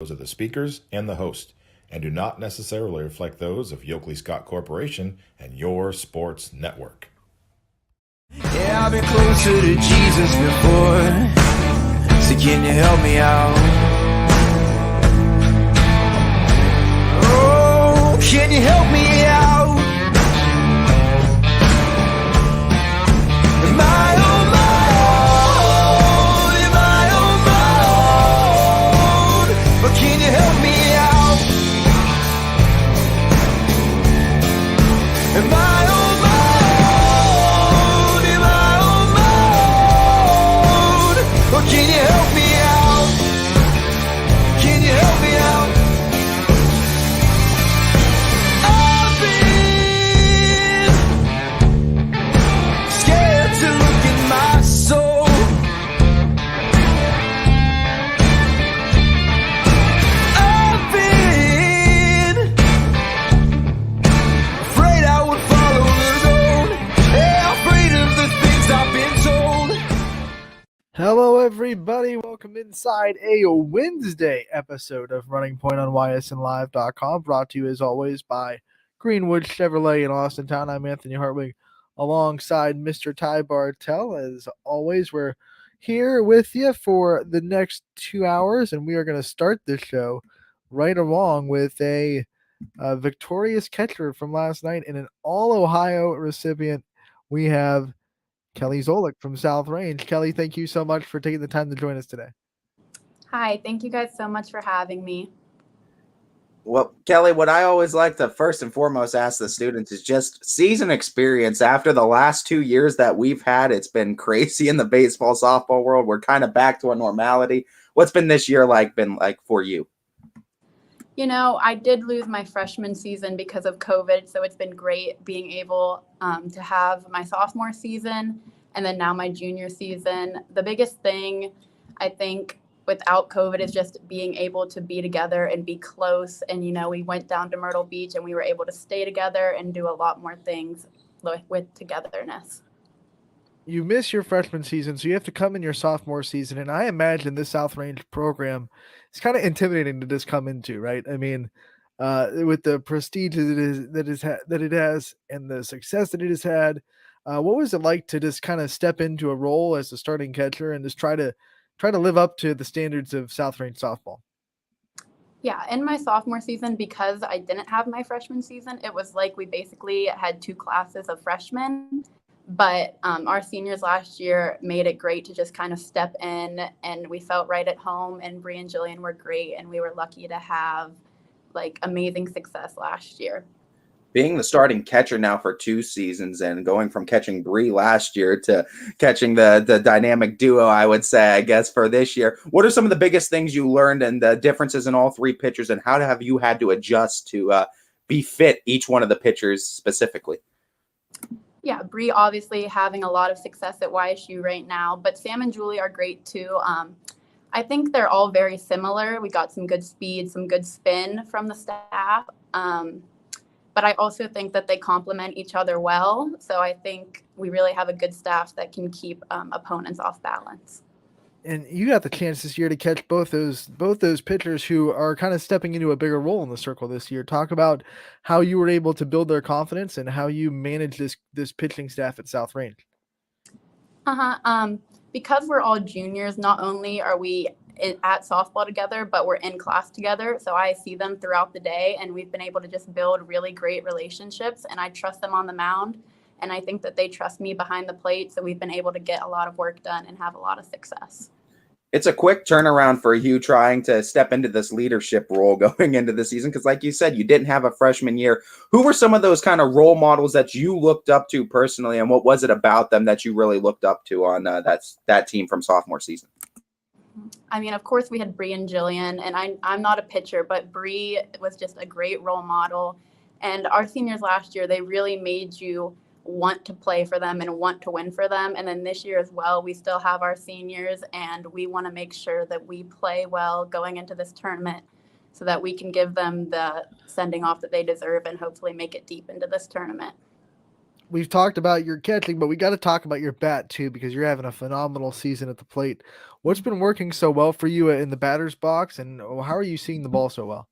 those of the speakers and the host, and do not necessarily reflect those of Yoakley Scott Corporation and your sports network. Yeah, I've been closer to Jesus before, so can you help me out? Oh, can you help me out? Am I on my own? Am I on my own? But can you help me out? Am I on my own? Am I on my own? Or can you help me out? Can you help me out? I've been scared to look in my soul. I've been afraid I would follow the road. Yeah, afraid of the things I've been told. Hello, everybody. Welcome inside a Wednesday episode of Running Point on YSNLive.com, brought to you as always by Greenwood Chevrolet in Austintown. I'm Anthony Hartwig alongside Mr. Ty Bartell. As always, we're here with you for the next 2 hours, and we are going to start this show right along with a victorious catcher from last night and an All-Ohio recipient. We have Kelly Zolik from South Range. Kelly, thank you so much for taking the time to join us today. Hi, thank you guys so much for having me. Well, Kelly, what I always like to first and foremost ask the students is just season experience. After the last 2 years that we've had, it's been crazy in the baseball, softball world. We're kind of back to a normality. What's been this year been like for you? You know, I did lose my freshman season because of COVID, so it's been great being able to have my sophomore season and then now my junior season. The biggest thing, I think, without COVID is just being able to be together and be close. And, you know, we went down to Myrtle Beach and we were able to stay together and do a lot more things with togetherness. You miss your freshman season, so you have to come in your sophomore season, and I imagine this South Range program is kind of intimidating to just come into, right? I mean, with the prestige that it has and the success that it has had, what was it like to just kind of step into a role as a starting catcher and just try to live up to the standards of South Range softball? Yeah, in my sophomore season, because I didn't have my freshman season, it was like we basically had 2 classes of freshmen. But our seniors last year made it great to just kind of step in, and we felt right at home, and Bree and Jillian were great, and we were lucky to have like amazing success last year. Being the starting catcher now for 2 seasons and going from catching Bree last year to catching the dynamic duo, I would say, I guess, for this year. What are some of the biggest things you learned and the differences in all 3 pitchers, and how have you had to adjust to be fit each one of the pitchers specifically? Yeah, Bree obviously having a lot of success at YSU right now, but Sam and Julie are great too. I think they're all very similar. We got some good speed, some good spin from the staff. But I also think that they complement each other well. So I think we really have a good staff that can keep opponents off balance. And you got the chance this year to catch both those pitchers who are kind of stepping into a bigger role in the circle this year. Talk about how you were able to build their confidence and how you manage this pitching staff at South Range. Because we're all juniors, not only are we at softball together, but we're in class together. So I see them throughout the day, and we've been able to just build really great relationships, and I trust them on the mound. And I think that they trust me behind the plate. So we've been able to get a lot of work done and have a lot of success. It's a quick turnaround for you trying to step into this leadership role going into the season. Because like you said, you didn't have a freshman year. Who were some of those kind of role models that you looked up to personally? And what was it about them that you really looked up to on that team from sophomore season? I mean, of course, we had Bree and Jillian, and I'm not a pitcher, but Bree was just a great role model. And our seniors last year, they really made you want to play for them and want to win for them. And then this year as well, we still have our seniors, and we want to make sure that we play well going into this tournament so that we can give them the sending off that they deserve and hopefully make it deep into this tournament. we've talked about your catching, but we got to talk about your bat too, because you're having a phenomenal season at the plate. What's been working so well for you in the batter's box, and how are you seeing the ball so well?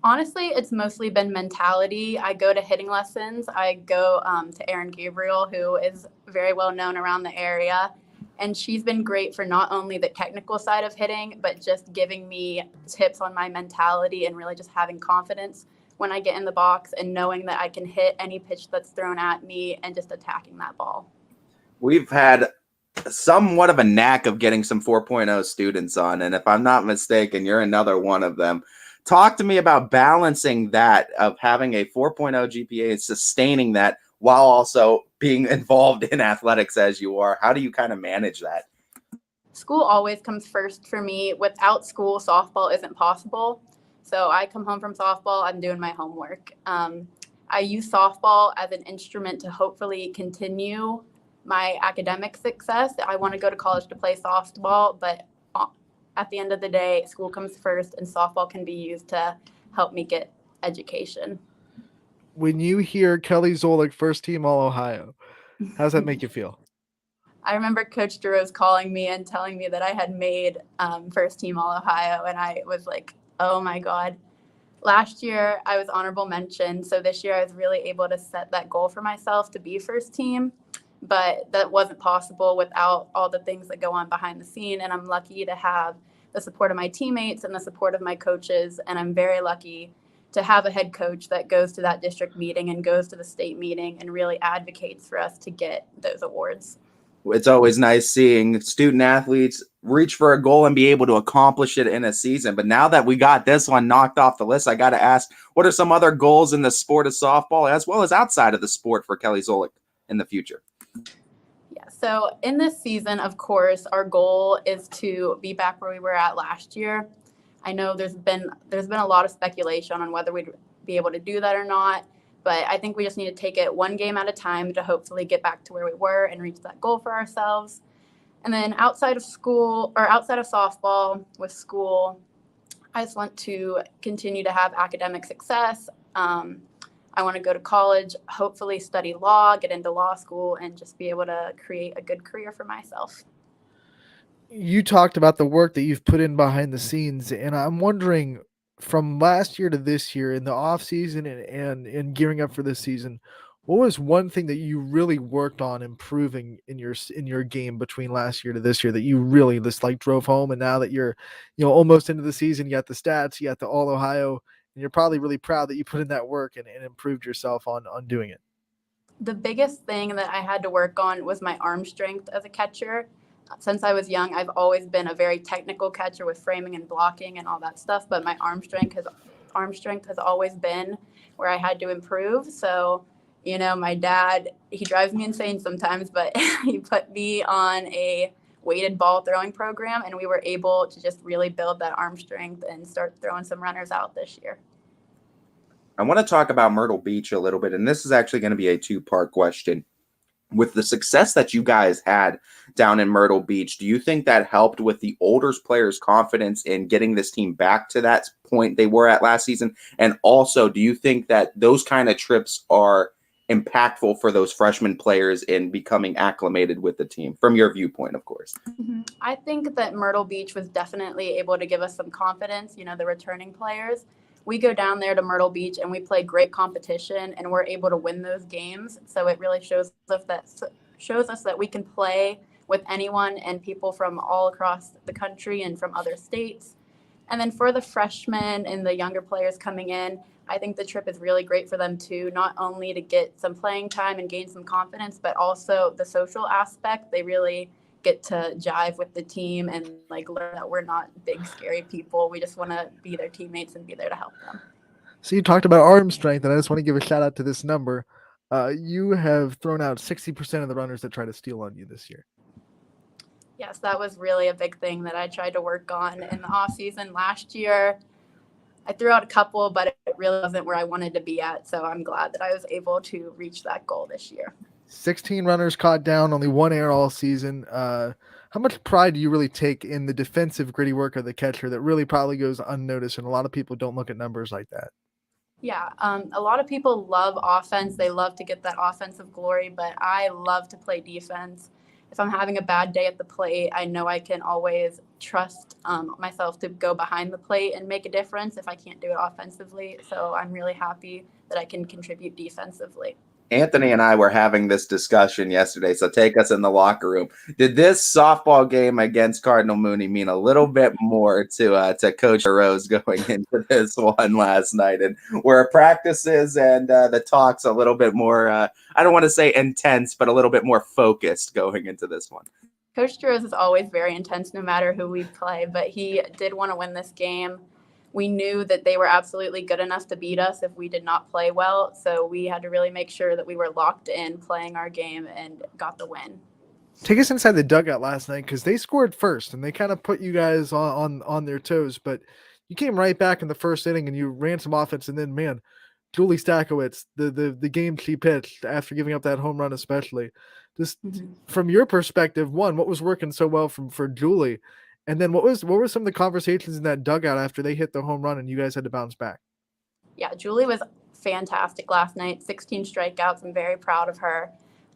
Honestly, it's mostly been mentality. I go to hitting lessons. I go to Erin Gabriel, who is very well known around the area. And she's been great for not only the technical side of hitting, but just giving me tips on my mentality and really just having confidence when I get in the box and knowing that I can hit any pitch that's thrown at me and just attacking that ball. We've had somewhat of a knack of getting some 4.0 students on, and if I'm not mistaken, you're another one of them. Talk to me about balancing that of having a 4.0 GPA and sustaining that while also being involved in athletics as you are. How do you kind of manage that? School always comes first for me. Without school, softball isn't possible. So I come home from softball, I'm doing my homework. I use softball as an instrument to hopefully continue my academic success. I want to go to college to play softball, but at the end of the day, school comes first, and softball can be used to help me get education. When you hear Kelly Zolik first team All Ohio, how does that make you feel? I remember Coach DeRose calling me and telling me that I had made first team All Ohio, and I was like, oh my God. Last year, I was honorable mention, so this year I was really able to set that goal for myself to be first team, but that wasn't possible without all the things that go on behind the scene, and I'm lucky to have the support of my teammates and the support of my coaches, and I'm very lucky to have a head coach that goes to that district meeting and goes to the state meeting and really advocates for us to get those awards. It's always nice seeing student athletes reach for a goal and be able to accomplish it in a season. But now that we got this one knocked off the list, I got to ask, what are some other goals in the sport of softball as well as outside of the sport for Kelly Zolik in the future? Yeah, so in this season, of course, our goal is to be back where we were at last year. I know there's been a lot of speculation on whether we'd be able to do that or not. But I think we just need to take it one game at a time to hopefully get back to where we were and reach that goal for ourselves. And then outside of school or outside of softball with school, I just want to continue to have academic success. I want to go to college, hopefully study law, get into law school, and just be able to create a good career for myself. You talked about the work that you've put in behind the scenes, and I'm wondering, from last year to this year in the off season and gearing up for this season, what was one thing that you really worked on improving in your game between last year to this year that you really just like drove home? And now that you're, almost into the season, you got the stats, you got the All Ohio, and you're probably really proud that you put in that work and improved yourself on doing it. The biggest thing that I had to work on was my arm strength as a catcher. Since I was young, I've always been a very technical catcher with framing and blocking and all that stuff, but my arm strength has always been where I had to improve. So, my dad, he drives me insane sometimes, but he put me on a weighted ball throwing program, and we were able to just really build that arm strength and start throwing some runners out this year. I want to talk about Myrtle Beach a little bit, and this is actually going to be a two-part question. With the success that you guys had down in Myrtle Beach, do you think that helped with the older players' confidence in getting this team back to that point they were at last season? And also, do you think that those kind of trips are impactful for those freshman players in becoming acclimated with the team, from your viewpoint, of course? I think that Myrtle Beach was definitely able to give us some confidence, the returning players. We go down there to Myrtle Beach and we play great competition and we're able to win those games. So it really shows us that we can play with anyone and people from all across the country and from other states. And then for the freshmen and the younger players coming in, I think the trip is really great for them too, not only to get some playing time and gain some confidence, but also the social aspect. They really get to jive with the team and learn that we're not big, scary people. We just want to be their teammates and be there to help them. So you talked about arm strength, and I just want to give a shout out to this number. You have thrown out 60% of the runners that try to steal on you this year. Yes, that was really a big thing that I tried to work on in the off season last year. I threw out a couple, but it really wasn't where I wanted to be at. So I'm glad that I was able to reach that goal this year. 16 runners caught down, only one error all season. How much pride do you really take in the defensive gritty work of the catcher that really probably goes unnoticed, and a lot of people don't look at numbers like that? Yeah, a lot of people love offense. They love to get that offensive glory, but I love to play defense. If I'm having a bad day at the plate, I know I can always trust myself to go behind the plate and make a difference if I can't do it offensively. So I'm really happy that I can contribute defensively. Anthony and I were having this discussion yesterday, so take us in the locker room. Did this softball game against Cardinal Mooney mean a little bit more to Coach Rose going into this one last night? And were practices and the talks a little bit more, I don't want to say intense, but a little bit more focused going into this one? Coach Rose is always very intense no matter who we play, but he did want to win this game. We knew that they were absolutely good enough to beat us if we did not play well. So we had to really make sure that we were locked in playing our game and got the win. Take us inside the dugout last night because they scored first and they kind of put you guys on their toes. But you came right back in the first inning and you ran some offense. And then, man, Julie Stakowicz, the game she pitched after giving up that home run, especially, just from your perspective, one, what was working so well for Julie, and then what were some of the conversations in that dugout after they hit the home run and you guys had to bounce back? Yeah, Julie was fantastic last night. 16 strikeouts. I'm very proud of her.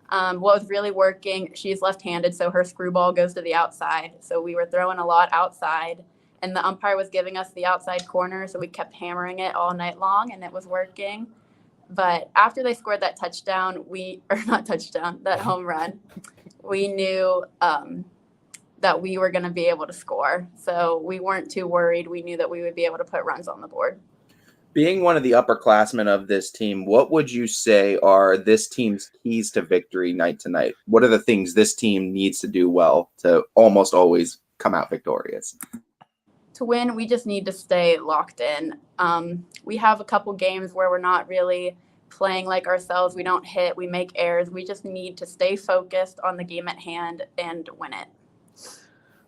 What was really working, she's left-handed, so her screwball goes to the outside. So we were throwing a lot outside, and the umpire was giving us the outside corner, so we kept hammering it all night long, and it was working. But after they scored that that home run, we knew that we were going to be able to score. So we weren't too worried. We knew that we would be able to put runs on the board. Being one of the upperclassmen of this team, what would you say are this team's keys to victory night to night? What are the things this team needs to do well to almost always come out victorious? To win, we just need to stay locked in. We have a couple games where we're not really playing like ourselves. We don't hit, we make errors. We just need to stay focused on the game at hand and win it.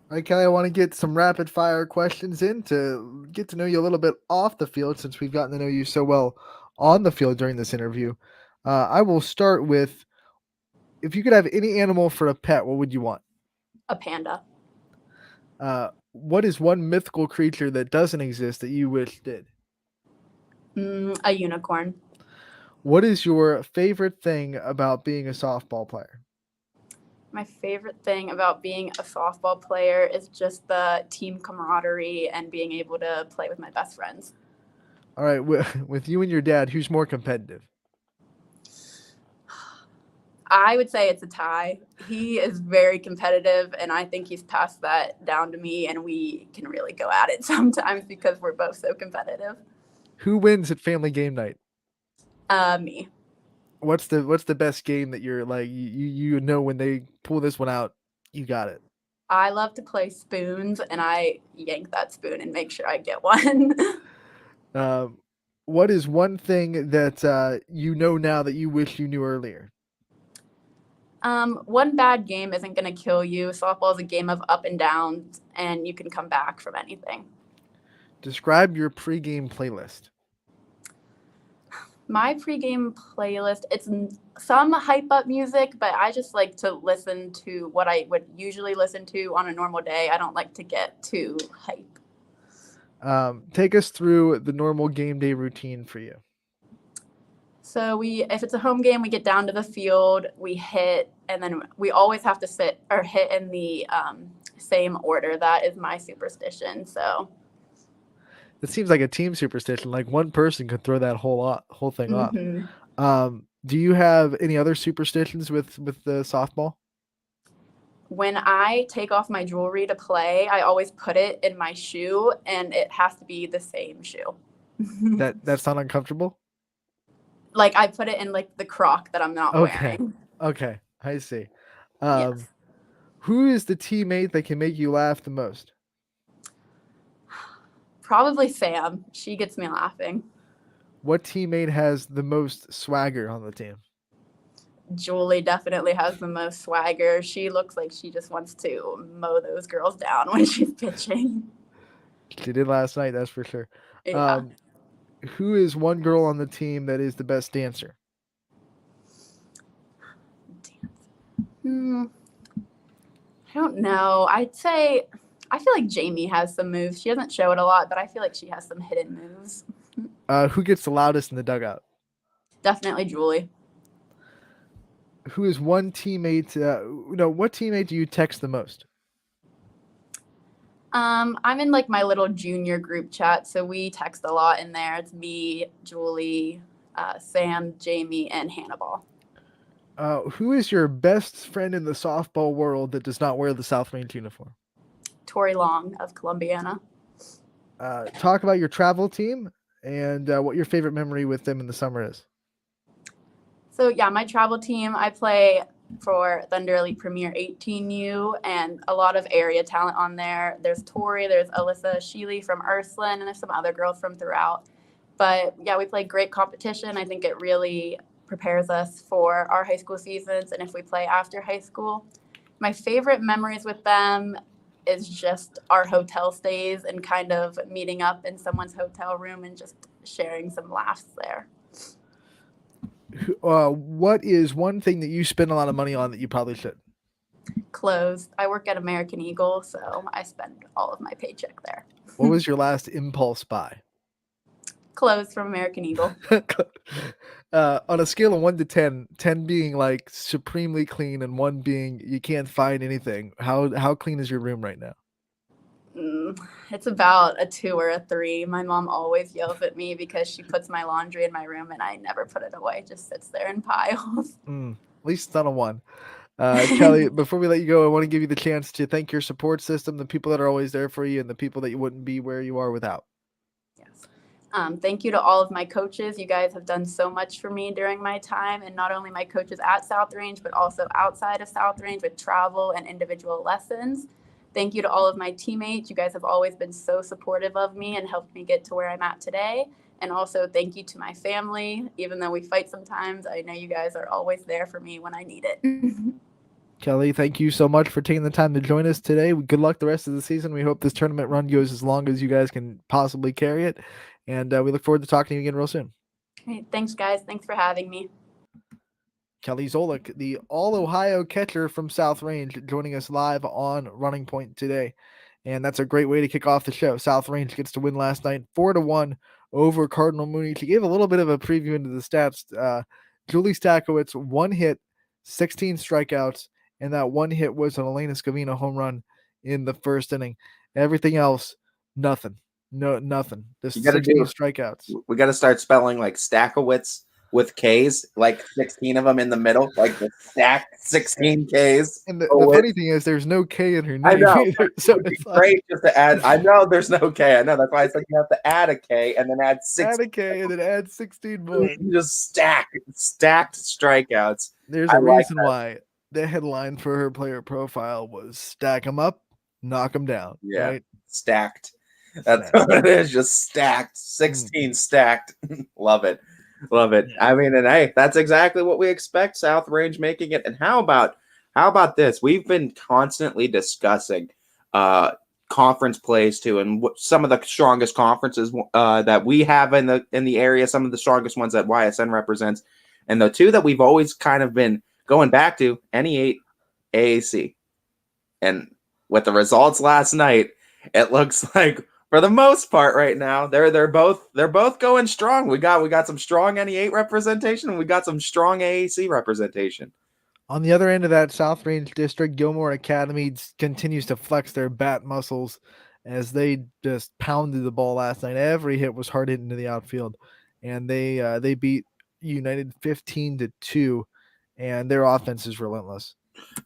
All right, Kelly, I want to get some rapid fire questions in to get to know you a little bit off the field since we've gotten to know you so well on the field during this interview. I will start with, if you could have any animal for a pet, what would you want? A panda. What is one mythical creature that doesn't exist that you wish did? A unicorn. What is your favorite thing about being a softball player? My favorite thing about being a softball player is just the team camaraderie and being able to play with my best friends. All right, with you and your dad, who's more competitive? I would say it's a tie. He is very competitive, and I think he's passed that down to me, and we can really go at it sometimes because we're both so competitive. Who wins at family game night? Me. What's the best game that you're like you know when they pull this one out, you got it? I love to play spoons, and I yank that spoon and make sure I get one. What is one thing that you know now that you wish you knew earlier? One bad game isn't going to kill you. Softball is a game of up and downs, and you can come back from anything. Describe your pregame playlist. My pregame playlist, it's some hype up music, but I just like to listen to what I would usually listen to on a normal day. I don't like to get too hype. Take us through the normal game day routine for you. So if it's a home game, we get down to the field, we hit, and then we always have to sit or hit in the same order. That is my superstition. So it seems like a team superstition. Like one person could throw that whole thing off. Do you have any other superstitions with the softball? When I take off my jewelry to play, I always put it in my shoe, and it has to be the same shoe. That's not uncomfortable? Like I put it in like the croc that I'm not wearing. Okay, I see. Yes. Who is the teammate that can make you laugh the most? Probably Sam. She gets me laughing. What teammate has the most swagger on the team? Julie definitely has the most swagger. She looks like she just wants to mow those girls down when she's pitching. She did last night, that's for sure. Yeah. Who is one girl on the team that is the best dancer? I don't know. I'd say I feel like Jamie has some moves. She doesn't show it a lot, but I feel like she has some hidden moves. Who gets the loudest in the dugout? Definitely Julie. Who is one teammate? What teammate do you text the most? I'm in like my little junior group chat, so we text a lot in there. It's me, Julie, Sam, Jamie, and Hannibal. Who is your best friend in the softball world that does not wear the South Range uniform? Tori Long of Columbiana. Talk about your travel team and what your favorite memory with them in the summer is. So yeah, my travel team, I play for Thunder Elite Premier 18U and a lot of area talent on there. There's Tori, there's Alyssa Sheely from Ursuline, and there's some other girls from throughout. But yeah, we play great competition. I think it really prepares us for our high school seasons and if we play after high school. My favorite memories with them is just our hotel stays and kind of meeting up in someone's hotel room and just sharing some laughs there. What is one thing that you spend a lot of money on that you probably should? Clothes. I work at American Eagle, so I spend all of my paycheck there. What was your last impulse buy? Clothes from American Eagle. On a scale of 1 to 10, 10 being like supremely clean and 1 being you can't find anything, how clean is your room right now? It's about a 2 or a 3. My mom always yells at me because she puts my laundry in my room and I never put it away. It just sits there in piles. At least it's not a 1. Kelly, before we let you go, I want to give you the chance to thank your support system, the people that are always there for you, and the people that you wouldn't be where you are without. Yes. Thank you to all of my coaches. You guys have done so much for me during my time, and not only my coaches at South Range, but also outside of South Range with travel and individual lessons. Thank you to all of my teammates. You guys have always been so supportive of me and helped me get to where I'm at today. And also thank you to my family. Even though we fight sometimes, I know you guys are always there for me when I need it. Kelly, thank you so much for taking the time to join us today. Good luck the rest of the season. We hope this tournament run goes as long as you guys can possibly carry it. And we look forward to talking to you again real soon. Great. Thanks, guys. Thanks for having me. Kelly Zolik, the All-Ohio catcher from South Range, joining us live on Running Point today. And that's a great way to kick off the show. South Range gets to win last night 4-1 over Cardinal Mooney. To give a little bit of a preview into the stats, Julie Stakowicz, 1 hit, 16 strikeouts, and that 1 hit was an Elena Scavino home run in the first inning. Everything else, nothing. No, nothing. Just 16 strikeouts. We got to start spelling like Stakowicz with K's, like 16 of them in the middle, like the stack 16 K's. And the funny thing is, there's no K in her name. I know. Either, so it would be great just to add. I know there's no K. I know that's why I said you have to add a K and then add 16. Add a K and then add 16 more. Just stacked strikeouts. There's a reason why the headline for her player profile was "Stack them up, knock them down." Yeah, right? Stacked. That's what it is. Just stacked. 16 stacked. Love it. Love it. I mean, and hey, that's exactly what we expect. South Range making it. And how about this? We've been constantly discussing conference plays too, and some of the strongest conferences that we have in the area. Some of the strongest ones that YSN represents, and the two that we've always kind of been going back to: NE8, AAC. And with the results last night, it looks like, for the most part right now, they're both going strong. We got some strong NE8 representation, and we got some strong AAC representation. On the other end of that South Range district, Gilmore Academy continues to flex their bat muscles as they just pounded the ball last night. Every hit was hard hit into the outfield, and they beat United 15-2, and their offense is relentless.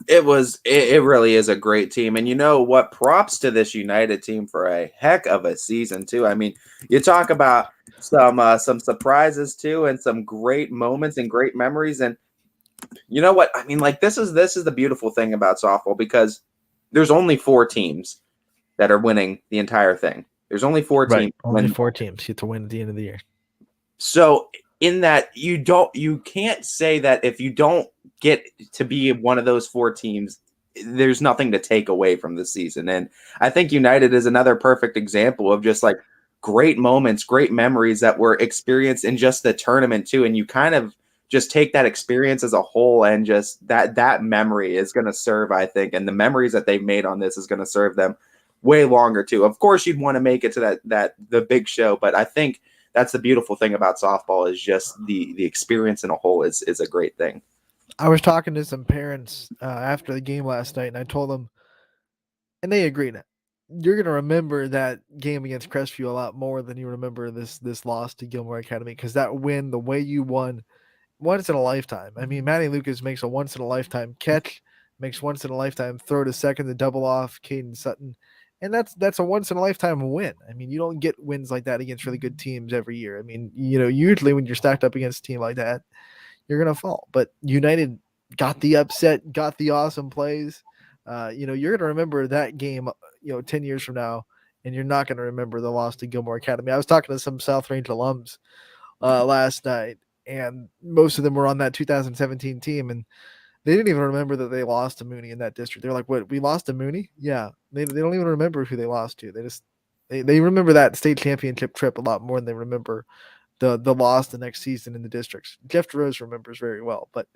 It really is a great team. And you know what? Props to this United team for a heck of a season too. I mean, you talk about some surprises too, and some great moments and great memories. And you know what? I mean, like this is the beautiful thing about softball, because there's only 4 teams that are winning the entire thing. There's only 4 teams. Only 4 teams get to win at the end of the year. So in that, you can't say that if you don't get to be one of those 4 teams, there's nothing to take away from the season. And I think United is another perfect example of just like great moments, great memories that were experienced in just the tournament too. And you kind of just take that experience as a whole, and just that memory is going to serve, I think, and the memories that they've made on this is going to serve them way longer too. Of course, you'd want to make it to the big show, but I think that's the beautiful thing about softball, is just the experience in a whole is a great thing. I was talking to some parents after the game last night, and I told them, and they agreed. You're gonna remember that game against Crestview a lot more than you remember this loss to Gilmore Academy, because that win, the way you won, once in a lifetime. I mean, Manny Lucas makes a once in a lifetime catch, makes once in a lifetime throw to second, the double off Caden Sutton, and that's a once in a lifetime win. I mean, you don't get wins like that against really good teams every year. I mean, usually when you're stacked up against a team like that, you're gonna fall. But United got the upset, got the awesome plays. You're gonna remember that game, 10 years from now, and you're not gonna remember the loss to Gilmore Academy. I was talking to some South Range alums last night, and most of them were on that 2017 team, and they didn't even remember that they lost to Mooney in that district. They're like, "What? We lost to Mooney?" Yeah, they don't even remember who they lost to. They remember that state championship trip a lot more than they remember the loss the next season in the districts. Jeff DeRose remembers very well, but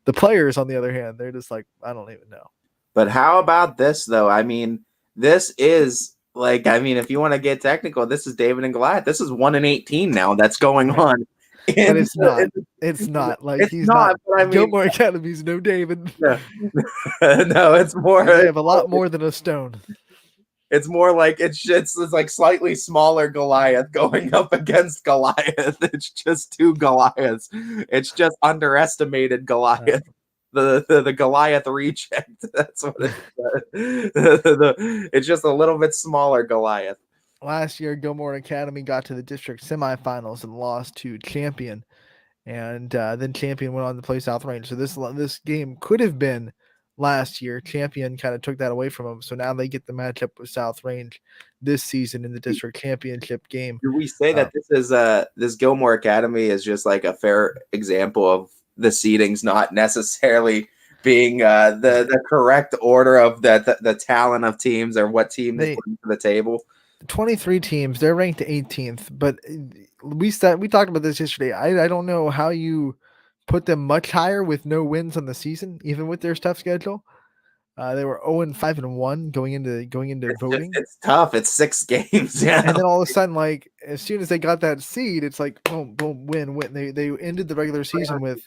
the players, on the other hand, they're just like, I don't even know. But how about this, though? I mean, this is like, I mean, if you want to get technical, this is David and Goliath. This is 1-18 now that's going on. But it's not. It's not like he's not. But I mean, Gilmore Academy's no David. No, no, it's more. They have a lot more than a stone. It's more like it's like slightly smaller Goliath going up against Goliath. It's just two Goliaths. It's just underestimated Goliath. The Goliath reject. That's what it's just a little bit smaller Goliath. Last year, Gilmore Academy got to the district semifinals and lost to Champion, and then Champion went on to play South Range. So this game could have been last year. Champion kind of took that away from them, so now they get the matchup with South Range this season in the district championship game. Do we say that this Gilmore Academy is just like a fair example of the seedings not necessarily being the correct order of the talent of teams, or what team they bring to the table? 23 teams, they're ranked 18th, but we talked about this yesterday. I don't know how you put them much higher with no wins on the season, even with their tough schedule. They were 0-5-1 going into voting. It's tough. It's 6 games, yeah. And then all of a sudden, like as soon as they got that seed, it's like boom, boom, win. They ended the regular season with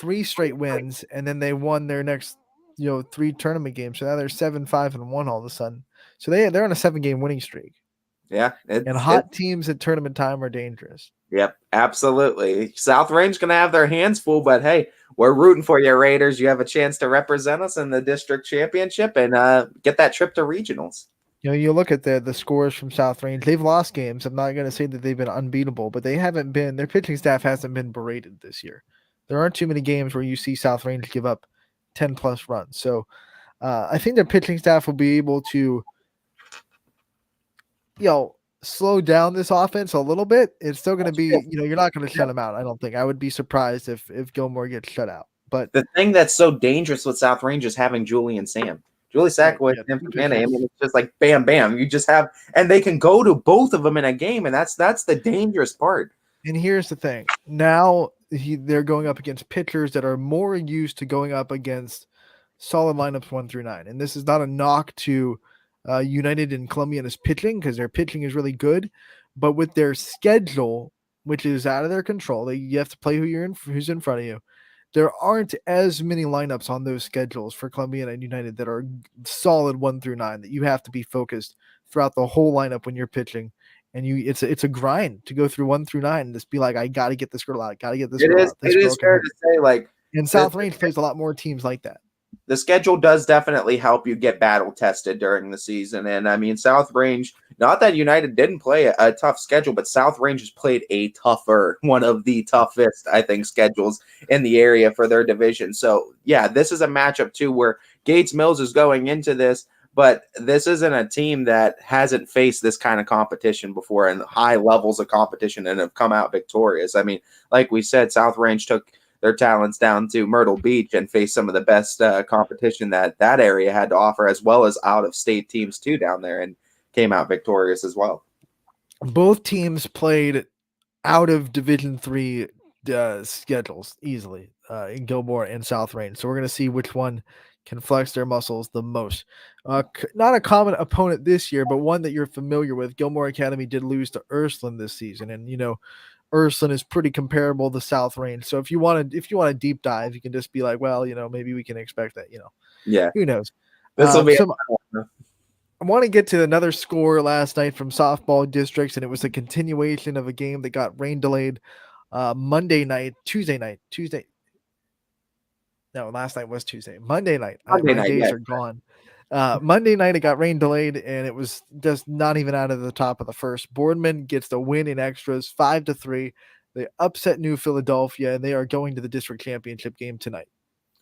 3 straight wins, and then they won their next 3 tournament games. So now they're 7-5-1 all of a sudden. So they're on a 7-game winning streak. Yeah, and hot teams at tournament time are dangerous. Yep, absolutely. South Range going to have their hands full, but hey, we're rooting for you, Raiders. You have a chance to represent us in the district championship and get that trip to regionals. You look at the scores from South Range. They've lost games. I'm not going to say that they've been unbeatable, but they haven't been. Their pitching staff hasn't been berated this year. There aren't too many games where you see South Range give up 10+ runs. So I think their pitching staff will be able to slow down this offense a little bit. It's still going to be, you're not going to shut them out. I don't think. I would be surprised if Gilmore gets shut out. But the thing that's so dangerous with South Range is having Julie and Sam. Julie Sackwood, I mean, it's just like bam, bam. You just have, and they can go to both of them in a game, and that's the dangerous part. And here's the thing: now they're going up against pitchers that are more used to going up against solid lineups 1 through 9. And this is not a knock to United and Columbiana's pitching, because their pitching is really good, but with their schedule, which is out of their control, you have to play who's in front of you. There aren't as many lineups on those schedules for Columbiana and United that are solid 1 through 9, that you have to be focused throughout the whole lineup when you're pitching. And it's a grind to go through 1 through 9 and just be like, I got to get this girl out. Got to get this girl out. It is fair to say, like, and South Range plays a lot more teams like that. The schedule does definitely help you get battle tested during the season. And I mean, South Range, not that United didn't play a tough schedule, but South Range has played one of the toughest, I think, schedules in the area for their division. So yeah, this is a matchup too, where Gates Mills is going into this, but this isn't a team that hasn't faced this kind of competition before and high levels of competition and have come out victorious. I mean, like we said, South Range took their talents down to Myrtle Beach and faced some of the best competition that area had to offer, as well as out-of-state teams too down there, and came out victorious as well. Both teams played out of Division III schedules easily in Gilmore and South Range. So we're going to see which one can flex their muscles the most. Not a common opponent this year, but one that you're familiar with. Gilmore Academy did lose to Ursuline this season, and Ursuline is pretty comparable to South Range. So if you want a deep dive, you can just be like, well, maybe we can expect that. Yeah, Who knows? this will be. I want to get to another score last night from softball districts, and it was a continuation of a game that got rain delayed Tuesday night. No, last night was Tuesday. Monday night. Monday My night, days yes. are gone. Monday night, it got rain delayed, and it was just not even out of the top of the first. Boardman gets the win in extras, 5-3. They upset New Philadelphia, and they are going to the district championship game tonight.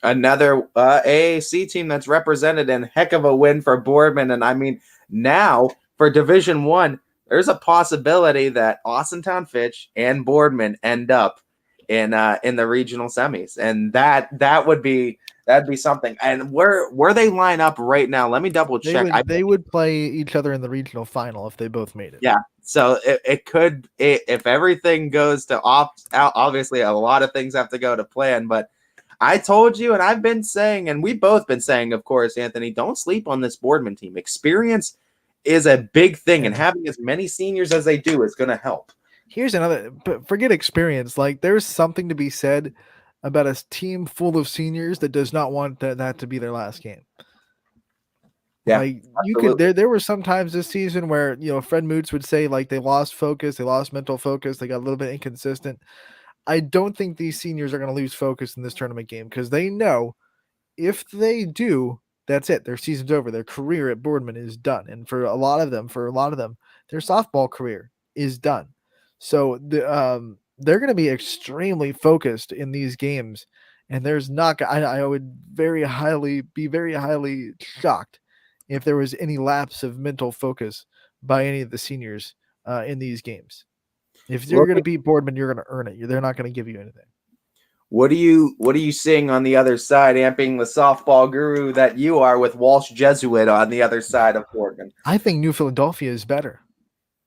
Another AAC team that's represented, and heck of a win for Boardman. And I mean, now for Division One, there's a possibility that Austintown Fitch and Boardman end up in the regional semis, and that'd be something. And where they line up right now, let me double check. They would play each other in the regional final if they both made it. Yeah, so it could, if everything goes to obviously a lot of things have to go to plan, but I told you, and I've been saying, and we've both been saying, of course, Anthony, don't sleep on this Boardman team. Experience is a big thing, and having as many seniors as they do is going to help. Here's another, but forget experience. Like, there's something to be said about a team full of seniors that does not want that to be their last game. Yeah, like you could there were some times this season where Fred Moots would say like they lost focus, they lost mental focus, they got a little bit inconsistent. I don't think these seniors are going to lose focus in this tournament game because they know if they do, that's it. Their season's over. Their career at Boardman is done. And for a lot of them, their softball career is done. So they're going to be extremely focused in these games. And there's not, I would be very highly shocked if there was any lapse of mental focus by any of the seniors in these games. If you're going to beat Boardman, you're going to earn it. They're not going to give you anything. What are you seeing on the other side, amping the softball guru that you are, with Walsh Jesuit on the other side of Boardman? I think New Philadelphia is better.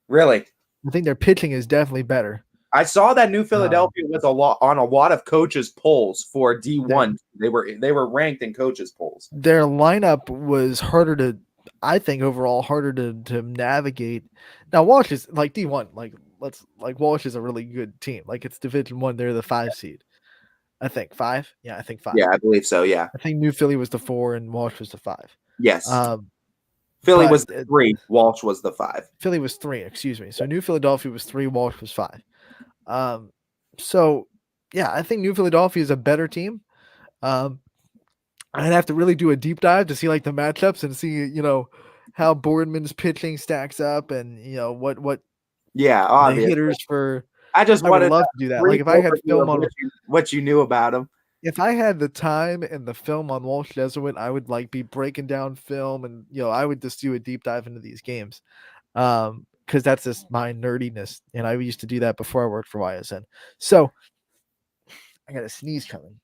Really? I think their pitching is definitely better. I saw that New Philadelphia was on a lot of coaches' polls for D1. They were ranked in coaches' polls. Their lineup was harder to navigate. Now Walsh is like D1, Walsh is a really good team. Like, it's Division 1, they're the 5 seed. I think 5. Yeah, I think 5. Yeah, I believe so. Yeah, I think New Philly was the 4 and Walsh was the 5. Yes. Philly was 3. Walsh was the 5. Philly was 3. Excuse me. So New Philadelphia was 3. Walsh was 5. So yeah, I think New Philadelphia is a better team. I'd have to really do a deep dive to see like the matchups and see how Boardman's pitching stacks up and what the hitters for. I would love to do that. Like, if I had film on what you knew about him. If I had the time and the film on Walsh Jesuit, I would be breaking down film and I would just do a deep dive into these games. Because that's just my nerdiness, and I used to do that before I worked for Ysn. So I got a sneeze coming.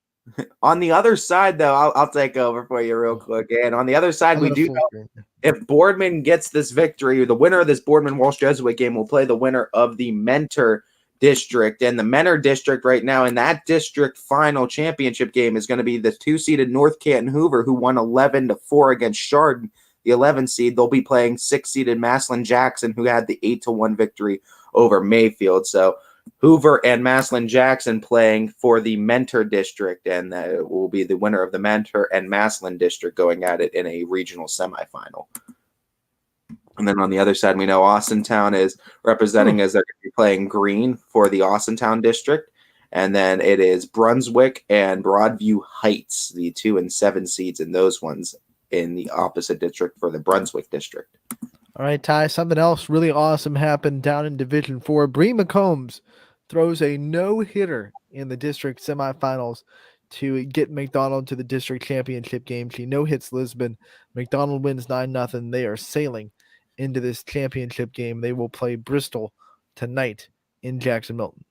On the other side, though, I'll take over for you real quick. And on the other side, we do know if Boardman gets this victory, the winner of this Boardman Walsh Jesuit game will play the winner of the Mentor District. And the Mentor District right now in that district final championship game is going to be the 2-seeded North Canton Hoover, who won 11-4 against Chardon, the 11 seed. They'll be playing 6-seeded Maslin Jackson, who had the 8-1 victory over Mayfield. So Hoover and Maslin Jackson playing for the Mentor District, and it will be the winner of the Mentor and Maslin District going at it in a regional semifinal. And then on the other side, we know Austintown is representing as they're going to be playing green for the Austintown District. And then it is Brunswick and Broadview Heights, the 2 and 7 seeds in those ones in the opposite district for the Brunswick District. All right, Ty, something else really awesome happened down in Division 4. Bree McCombs throws a no-hitter in the district semifinals to get McDonald to the district championship game. She no-hits Lisbon. McDonald wins 9-0. They are sailing into this championship game. They will play Bristol tonight in Jackson Milton.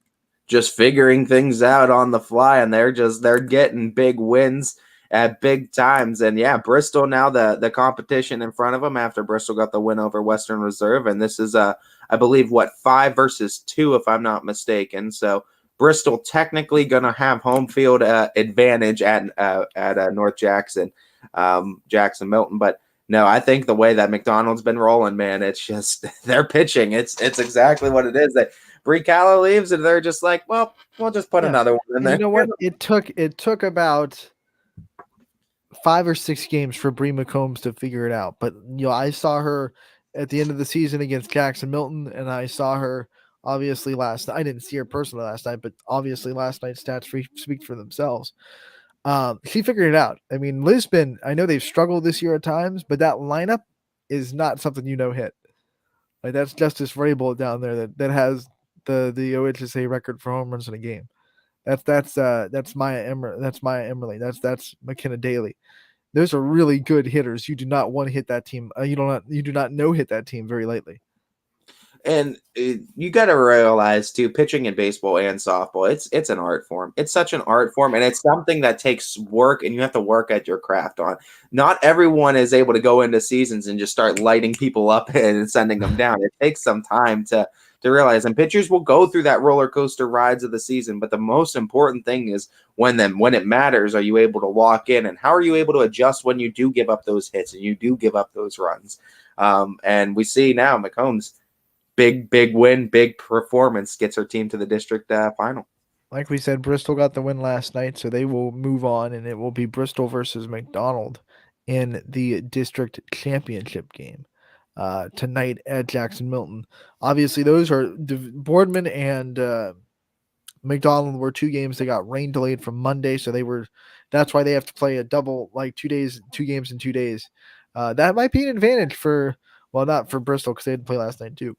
Just figuring things out on the fly, and they're getting big wins at big times. And yeah, Bristol now the competition in front of them after Bristol got the win over Western Reserve. And this is I believe 5 versus 2, if I'm not mistaken. So Bristol technically going to have home field advantage at North Jackson. Jackson Milton. But no, I think the way that McDonald's been rolling, man, it's just they're pitching. It's exactly what it is. That Bree Callow leaves, and they're just like, well, we'll just put another one in And there. you know what? It took about 5 or 6 games for Bree McCombs to figure it out. But I saw her at the end of the season against Jackson Milton, and I saw her obviously last night. I didn't see her personally last night, but obviously last night's stats speak for themselves. She figured it out. I mean, Lisbon, I know they've struggled this year at times, but that lineup is not something hit. Like that's Justice Vrabel down there that has the OHSA record for home runs in a game. That's Maya Emerly. That's McKenna Daly. Those are really good hitters. You do not want to hit that team. You do not know hit that team very lightly. And you got to realize too, pitching in baseball and softball, it's an art form. It's such an art form, and it's something that takes work, and you have to work at your craft on. Not everyone is able to go into seasons and just start lighting people up and sending them down. It takes some time to realize, and pitchers will go through that roller coaster rides of the season. But the most important thing is when it matters, are you able to lock in, and how are you able to adjust when you do give up those hits and you do give up those runs? And we see now McCombs. Big win, big performance, gets her team to the district final. Like we said, Bristol got the win last night, so they will move on, and it will be Bristol versus McDonald in the district championship game tonight at Jackson Milton. Obviously, those are Boardman and McDonald were 2 games. They got rain delayed from Monday, so that's why they have to play a double, like 2 games in 2 days. That might be an advantage not for Bristol because they had to play last night too.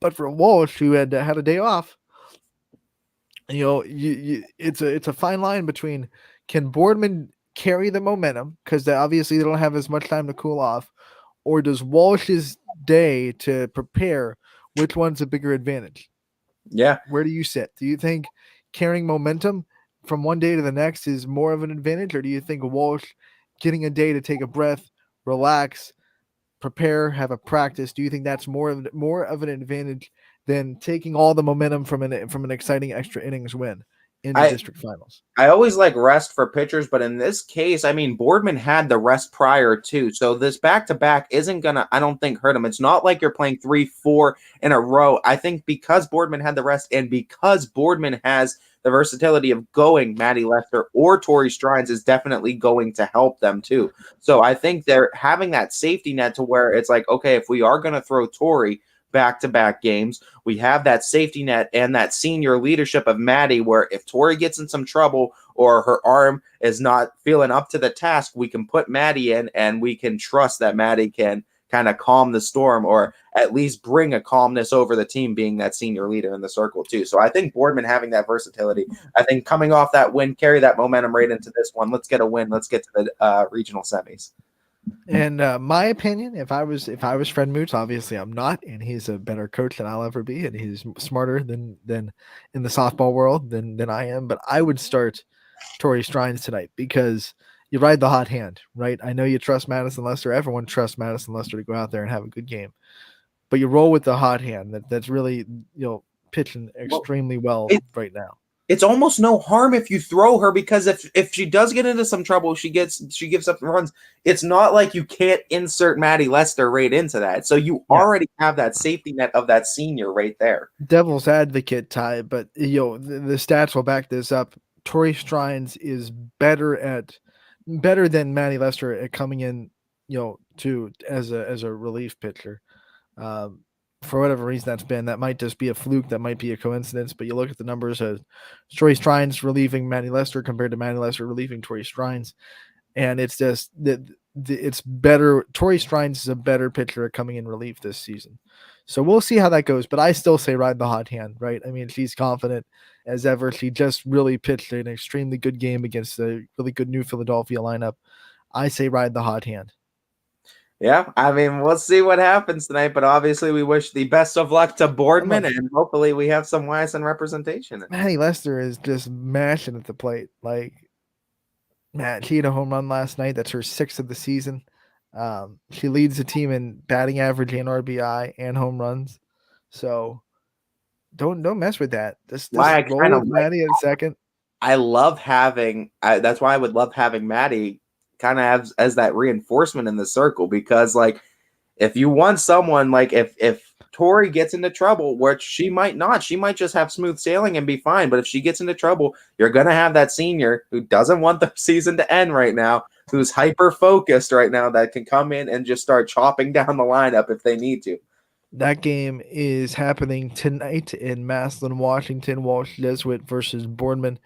But for Walsh, who had a day off, it's a fine line between can Boardman carry the momentum because obviously they don't have as much time to cool off, or does Walsh's day to prepare, which one's a bigger advantage? Yeah. Where do you sit? Do you think carrying momentum from one day to the next is more of an advantage, or do you think Walsh getting a day to take a breath, relax, prepare, have a practice? Do you think that's more of an advantage than taking all the momentum from an exciting extra innings win in the district finals? I always like rest for pitchers, but in this case, I mean, Boardman had the rest prior too. So this back-to-back isn't going to, I don't think, hurt him. It's not like you're playing 3-4 in a row. I think because Boardman had the rest and because Boardman has the versatility of going Maddie Lester or Tori Strines is definitely going to help them too. So I think they're having that safety net to where it's like, okay, if we are going to throw Tori back-to-back games, we have that safety net and that senior leadership of Maddie where if Tori gets in some trouble or her arm is not feeling up to the task, we can put Maddie in and we can trust that Maddie can kind of calm the storm or at least bring a calmness over the team being that senior leader in the circle too. So I think Boardman having that versatility, I think coming off that win, carry that momentum right into this one. Let's get a win. Let's get to the regional semis. And my opinion, if I was Fred Moots, obviously I'm not, and he's a better coach than I'll ever be, and he's smarter than in the softball world than I am. But I would start Tori Strines tonight because you ride the hot hand, right? I know you trust Madison Lester. Everyone trusts Madison Lester to go out there and have a good game, but you roll with the hot hand that's really pitching extremely well right now. It's almost no harm if you throw her because if she does get into some trouble, she gives up and runs. It's not like you can't insert Maddie Lester right into that. So you already have that safety net of that senior right there. Devil's advocate, Ty, but the stats will back this up. Tori Strines is better than Maddie Lester at coming in, as a relief pitcher. For whatever reason that might just be a fluke, that might be a coincidence, but you look at the numbers of Tori Strines relieving Maddie Lester compared to Maddie Lester relieving Tori Strines, and it's just that it's better. Tori Strines is a better pitcher at coming in relief this season. So we'll see how that goes, but I still say ride the hot hand, right? I mean, she's confident as ever. She just really pitched an extremely good game against a really good New Philadelphia lineup. I say ride the hot hand. Yeah, I mean, we'll see what happens tonight, but obviously we wish the best of luck to Boardman, and hopefully we have some Ysn representation. Maddie Lester is just mashing at the plate. Like, man, she had a home run last night. That's her 6th of the season. She leads the team in batting average and RBI and home runs. So don't mess with that. Just roll with Maddie in second. I love having. That's why I would love having Maddie kind of as that reinforcement in the circle, because like if you want someone like if Tori gets into trouble, which she might not, she might just have smooth sailing and be fine. But if she gets into trouble, you're gonna have that senior who doesn't want the season to end right now, who's hyper focused right now, that can come in and just start chopping down the lineup if they need to. That game is happening tonight in Massillon, Washington. Walsh Jesuit versus Boardman.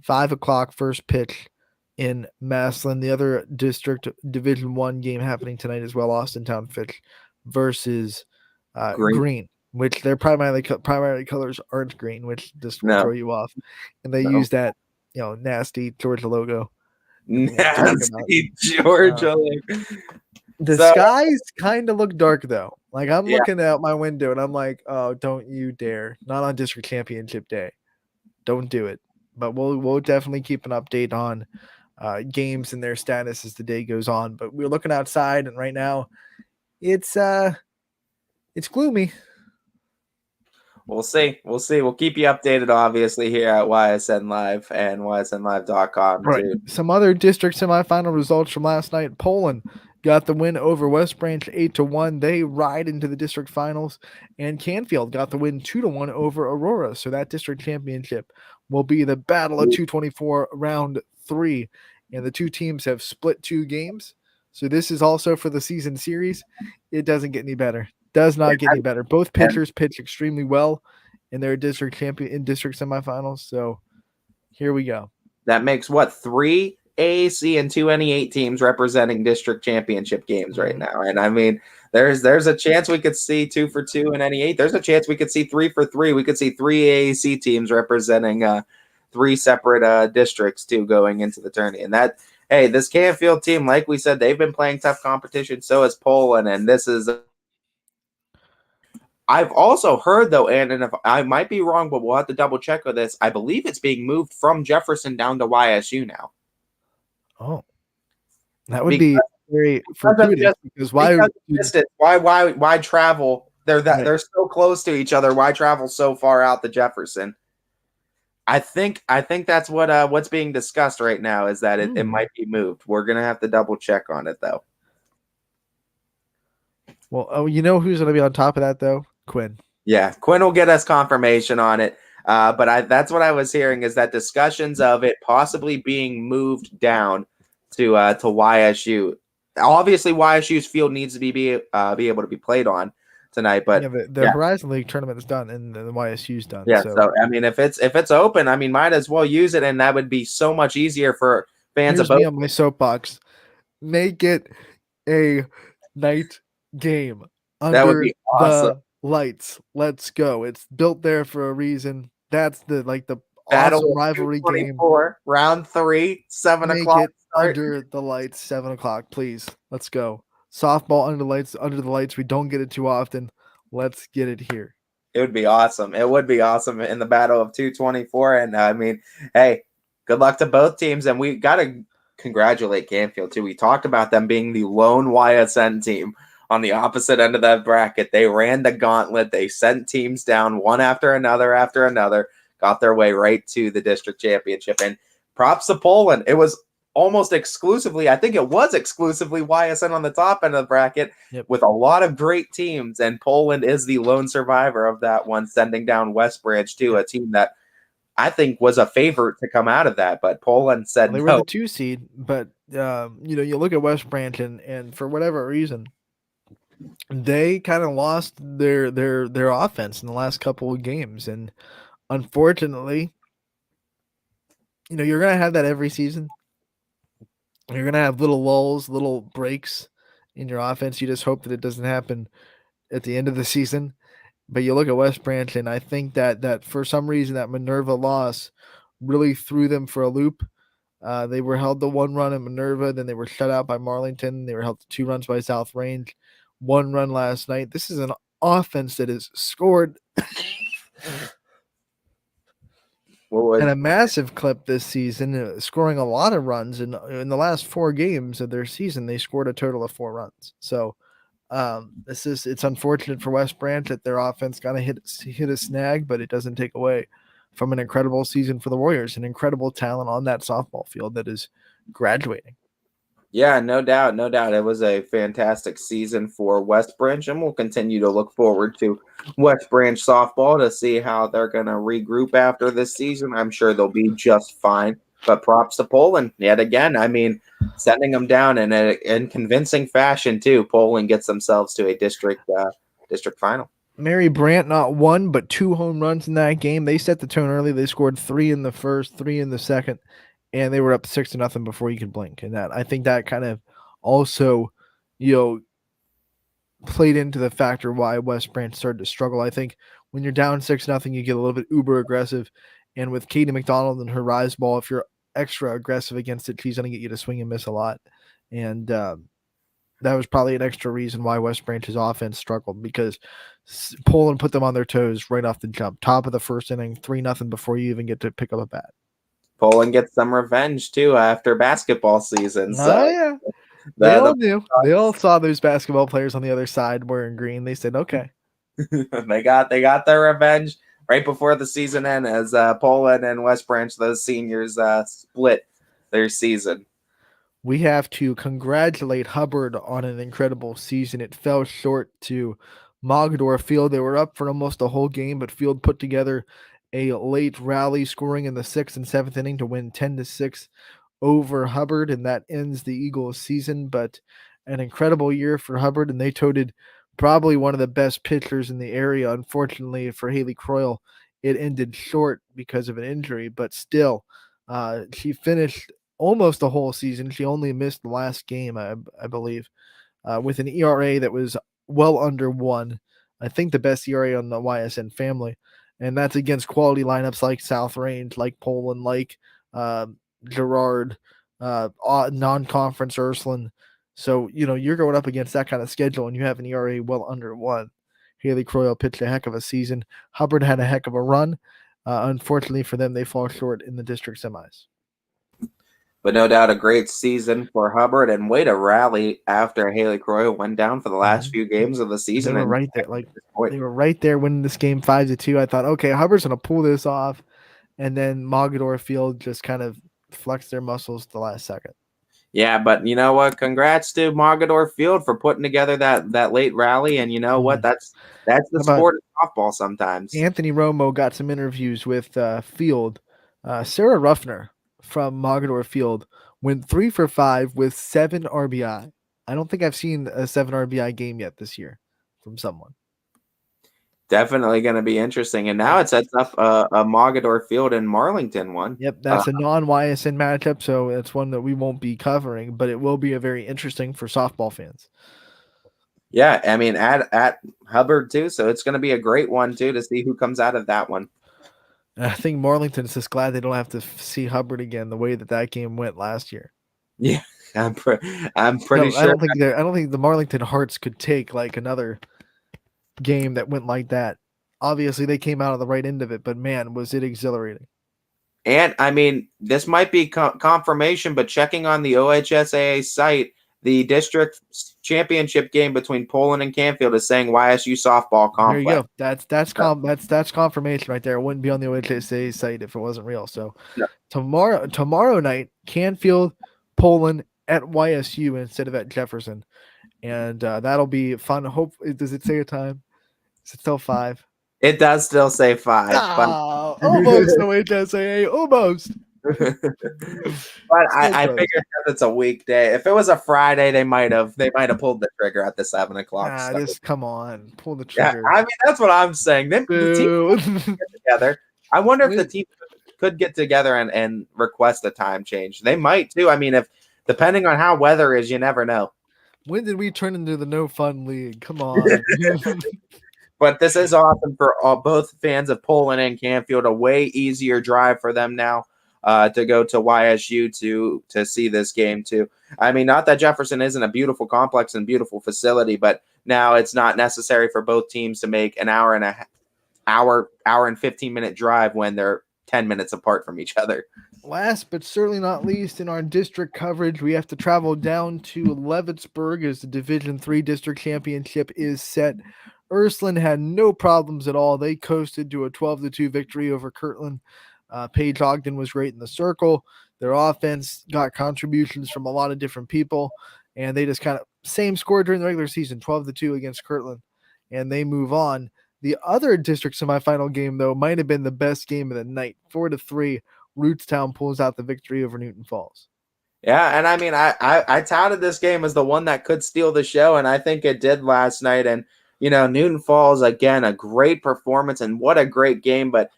5 o'clock first pitch in Massillon. The other district Division One game happening tonight as well. Austintown Fitch versus Green, which their primary colors aren't green, which just will throw you off. And they use that nasty Georgia logo. Nasty Georgia logo. The skies kind of look dark though. Like I'm looking out my window and I'm like, oh, don't you dare! Not on district championship day. Don't do it. But we'll definitely keep an update on games and their status as the day goes on. But we're looking outside, and right now it's gloomy. We'll see. We'll keep you updated, obviously, here at YSN Live and ysnlive.com right. too. Some other district semifinal results from last night. Poland got the win over West Branch 8-1. They ride into the district finals, and Canfield got the win 2-1 over Aurora. So that district championship will be the Battle of 224 round 3, and the two teams have split 2 games. So this is also for the season series. It doesn't get any better. Does not get any better. Both pitchers pitch extremely well in their district semifinals. So here we go. That makes what, 3 AAC and 2 NE8 teams representing district championship games right now. And I mean, there's a chance we could see 2 for 2 in NE8. There's a chance we could see 3 for 3. We could see 3 AAC teams representing 3 separate districts too going into the tourney. And that, hey, this Canfield team, like we said, they've been playing tough competition. So has Poland, and this is. I've also heard, though, and if I might be wrong, but we'll have to double check with this. I believe it's being moved from Jefferson down to YSU now. Oh, that would be very fortuitous. Because why travel? They're so close to each other. Why travel so far out to Jefferson? I think that's what's being discussed right now, is that it might be moved. We're gonna have to double check on it though. Well, you know who's gonna be on top of that though? Quinn. Yeah, Quinn will get us confirmation on it. But that's what I was hearing, is that discussions of it possibly being moved down to YSU. Obviously, YSU's field needs to be able to be played on tonight. But the Horizon League tournament is done and the YSU's done. Yeah, so I mean, if it's open, I mean, might as well use it, and that would be so much easier for fans of both. Me on my soapbox. Make it a night game under that would be awesome. The lights. Let's go. It's built there for a reason. That's the Battle awesome rivalry game. Round 3, 7 Make o'clock. It under the lights, 7 o'clock, please. Let's go. Softball under the lights. We don't get it too often. Let's get it here. It would be awesome. It would be awesome in the Battle of 224. And I mean, hey, good luck to both teams. And we got to congratulate Canfield too. We talked about them being the lone YSN team on the opposite end of that bracket. They ran the gauntlet. They sent teams down one after another, got their way right to the district championship. And props to Poland. It was almost exclusively, I think it was exclusively YSN on the top end of the bracket, with a lot of great teams. And Poland is the lone survivor of that one, sending down West Branch too, a team that I think was a favorite to come out of that. But Poland said they were the 2 seed. But you look at West Branch and for whatever reason, they kind of lost their offense in the last couple of games. And unfortunately, you're going to have that every season. You're going to have little lulls, little breaks in your offense. You just hope that it doesn't happen at the end of the season. But you look at West Branch, and I think that for some reason that Minerva loss really threw them for a loop. They were held to 1 run in Minerva, then they were shut out by Marlington. They were held to 2 runs by South Range, 1 run last night. This is an offense that has scored and a massive clip this season, scoring a lot of runs. In the last 4 games of their season, they scored a total of 4 runs. So it's unfortunate for West Branch that their offense kind of hit a snag, but it doesn't take away from an incredible season for the Warriors, an incredible talent on that softball field that is graduating. Yeah, no doubt, no doubt. It was a fantastic season for West Branch, and we'll continue to look forward to West Branch softball to see how they're going to regroup after this season. I'm sure they'll be just fine. But props to Poland yet again. I mean, sending them down in convincing fashion too. Poland gets themselves to a district final. Mary Brandt not one but 2 home runs in that game. They set the tone early. They scored 3 in the first, 3 in the second, and they were up 6-0 before you could blink. And I think that kind of also, you know, played into the factor why West Branch started to struggle. I think when you're down 6-0, you get a little bit uber aggressive. And with Katie McDonald and her rise ball, if you're extra aggressive against it, she's going to get you to swing and miss a lot. And that was probably an extra reason why West Branch's offense struggled, because Poland put them on their toes right off the jump. Top of the first inning, 3-0 before you even get to pick up a bat. Poland gets some revenge too after basketball season. So Oh, yeah. They all knew. They all saw those basketball players on the other side wearing green. They said, okay. they got their revenge right before the season ended as Poland and West Branch, those seniors, split their season. We have to congratulate Hubbard on an incredible season. It fell short to Mogador Field. They were up for almost the whole game, but Field put together a late rally, scoring in the 6th and 7th inning to win 10-6 over Hubbard, and that ends the Eagles season. But an incredible year for Hubbard, and they toted probably one of the best pitchers in the area. Unfortunately for Haley Croyle, it ended short because of an injury, but still, she finished almost the whole season. She only missed the last game, I believe, with an ERA that was well under 1. I think the best ERA on the YSN family, and that's against quality lineups like South Range, like Poland, like Gerard, non-conference Ursuline. So, you're going up against that kind of schedule, and you have an ERA well under 1. Haley Croyle pitched a heck of a season. Hubbard had a heck of a run. Unfortunately for them, they fall short in the district semis. But no doubt a great season for Hubbard, and way to rally after Haley Croyle went down for the last few games of the season. They were right there. They were right there winning this game 5-2. I thought, okay, Hubbard's going to pull this off. And then Mogador Field just kind of flexed their muscles the last second. Yeah, but you know what? Congrats to Mogador Field for putting together that late rally. And you know what? That's the sport of softball sometimes. Anthony Romo got some interviews with Field. Sarah Ruffner from Mogador Field went 3 for 5 with 7 RBI. I don't think I've seen a 7 RBI game yet this year from someone. Definitely going to be interesting. And now it sets up a Mogador Field and Marlington one. Yep, that's a non-YSN matchup, so it's one that we won't be covering, but it will be a very interesting for softball fans. Yeah, I mean, at Hubbard too, so it's going to be a great one too to see who comes out of that one. I think Marlington's just glad they don't have to see Hubbard again the way that game went last year. Yeah, I'm pretty sure. I don't think the Marlington Hearts could take like another game that went like that. Obviously, they came out of the right end of it, but man, was it exhilarating. And I mean, this might be confirmation, but checking on the OHSAA site, the district championship game between Poland and Canfield is saying YSU softball complex. There you go. That's confirmation right there. It wouldn't be on the OHSAA site if it wasn't real. So tomorrow night, Canfield, Poland at YSU instead of at Jefferson, and that'll be fun. Does it say a time? Is it still 5? It does still say 5. Almost OHSAA, almost. But I figured that it's a weekday. If it was a Friday, they might have pulled the trigger at the 7 o'clock. Just come on, pull the trigger. Yeah, I mean, that's what I'm saying. The team get together. I wonder if the team could get together and request a time change. They might too. I mean, if depending on how weather is, you never know. When did we turn into the no fun league? Come on. But this is awesome for both fans of Poland and Canfield. A way easier drive for them now to go to YSU to see this game too. I mean, not that Jefferson isn't a beautiful complex and beautiful facility, but now it's not necessary for both teams to make an hour and 15-minute drive when they're 10 minutes apart from each other. Last but certainly not least, in our district coverage, we have to travel down to Leavittsburg as the Division III district championship is set. Ursuline had no problems at all. They coasted to a 12-2 victory over Kirtland. Paige Ogden was great in the circle. Their offense got contributions from a lot of different people, and they just kind of same score during the regular season, 12-2 against Kirtland, and they move on. The other district semifinal game, though, might have been the best game of the night. 4-3, Rootstown pulls out the victory over Newton Falls. Yeah, and I mean, I touted this game as the one that could steal the show, and I think it did last night. And, Newton Falls, again, a great performance, and what a great game. But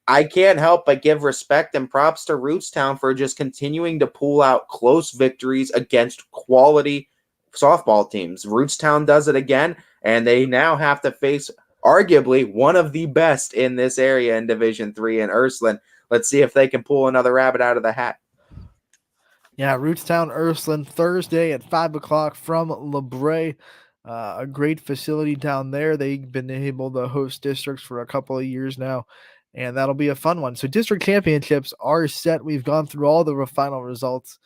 I can't help but give respect and props to Rootstown for just continuing to pull out close victories against quality softball teams. Rootstown does it again, and they now have to face arguably one of the best in this area in Division III in Ursuline. Let's see if they can pull another rabbit out of the hat. Yeah, Rootstown Ursuline Thursday at 5 o'clock from LeBray. A great facility down there. They've been able to host districts for a couple of years now, and that'll be a fun one. So district championships are set. We've gone through all the final results,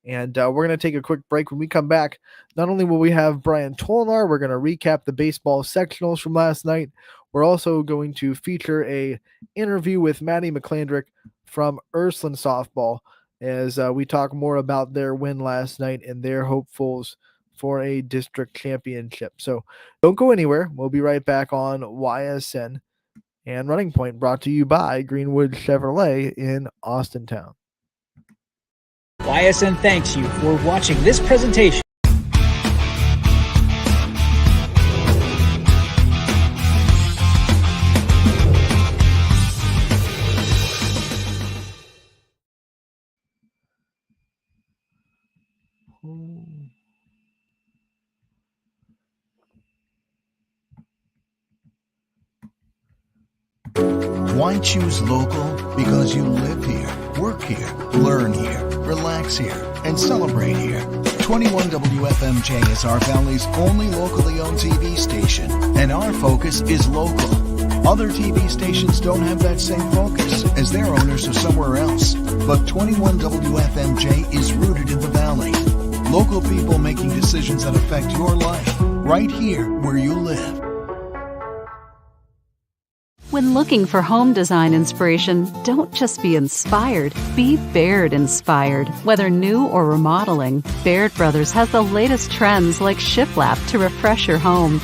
and we're going to take a quick break. When we come back, not only will we have Brian Tolnar, we're going to recap the baseball sectionals from last night. We're also going to feature a interview with Maddie McClandrick from Ursuline Softball as we talk more about their win last night and their hopefuls for a district championship. So don't go anywhere. We'll be right back on YSN and Running Point, brought to you by Greenwood Chevrolet in Austintown. YSN thanks you for watching this presentation. Why choose local? Because you live here, work here, learn here, relax here, and celebrate here. 21 WFMJ is our valley's only locally owned TV station, and our focus is local. Other TV stations don't have that same focus, as their owners are somewhere else. But 21 WFMJ is rooted in the valley. Local people making decisions that affect your life, right here where you live. When looking for home design inspiration, don't just be inspired, be Baird inspired. Whether new or remodeling, Baird Brothers has the latest trends like shiplap to refresh your home.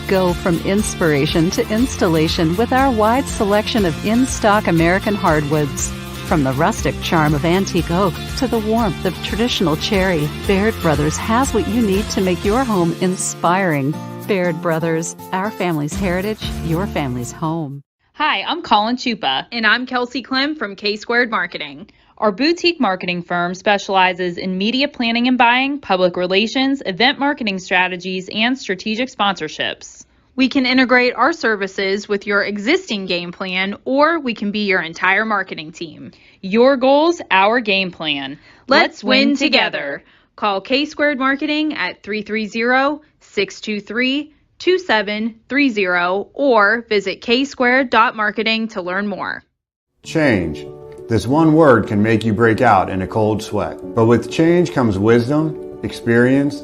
Go from inspiration to installation with our wide selection of in-stock American hardwoods. From the rustic charm of antique oak to the warmth of traditional cherry, Baird Brothers has what you need to make your home inspiring. Baird Brothers, our family's heritage, your family's home. Hi, I'm Colin Chupa. And I'm Kelsey Klim from K-Squared Marketing. Our boutique marketing firm specializes in media planning and buying, public relations, event marketing strategies, and strategic sponsorships. We can integrate our services with your existing game plan, or we can be your entire marketing team. Your goals, our game plan. Let's win together. Call K-Squared Marketing at 330-623-2730 or visit ksquared.marketing to learn more. Change. This one word can make you break out in a cold sweat. But with change comes wisdom, experience,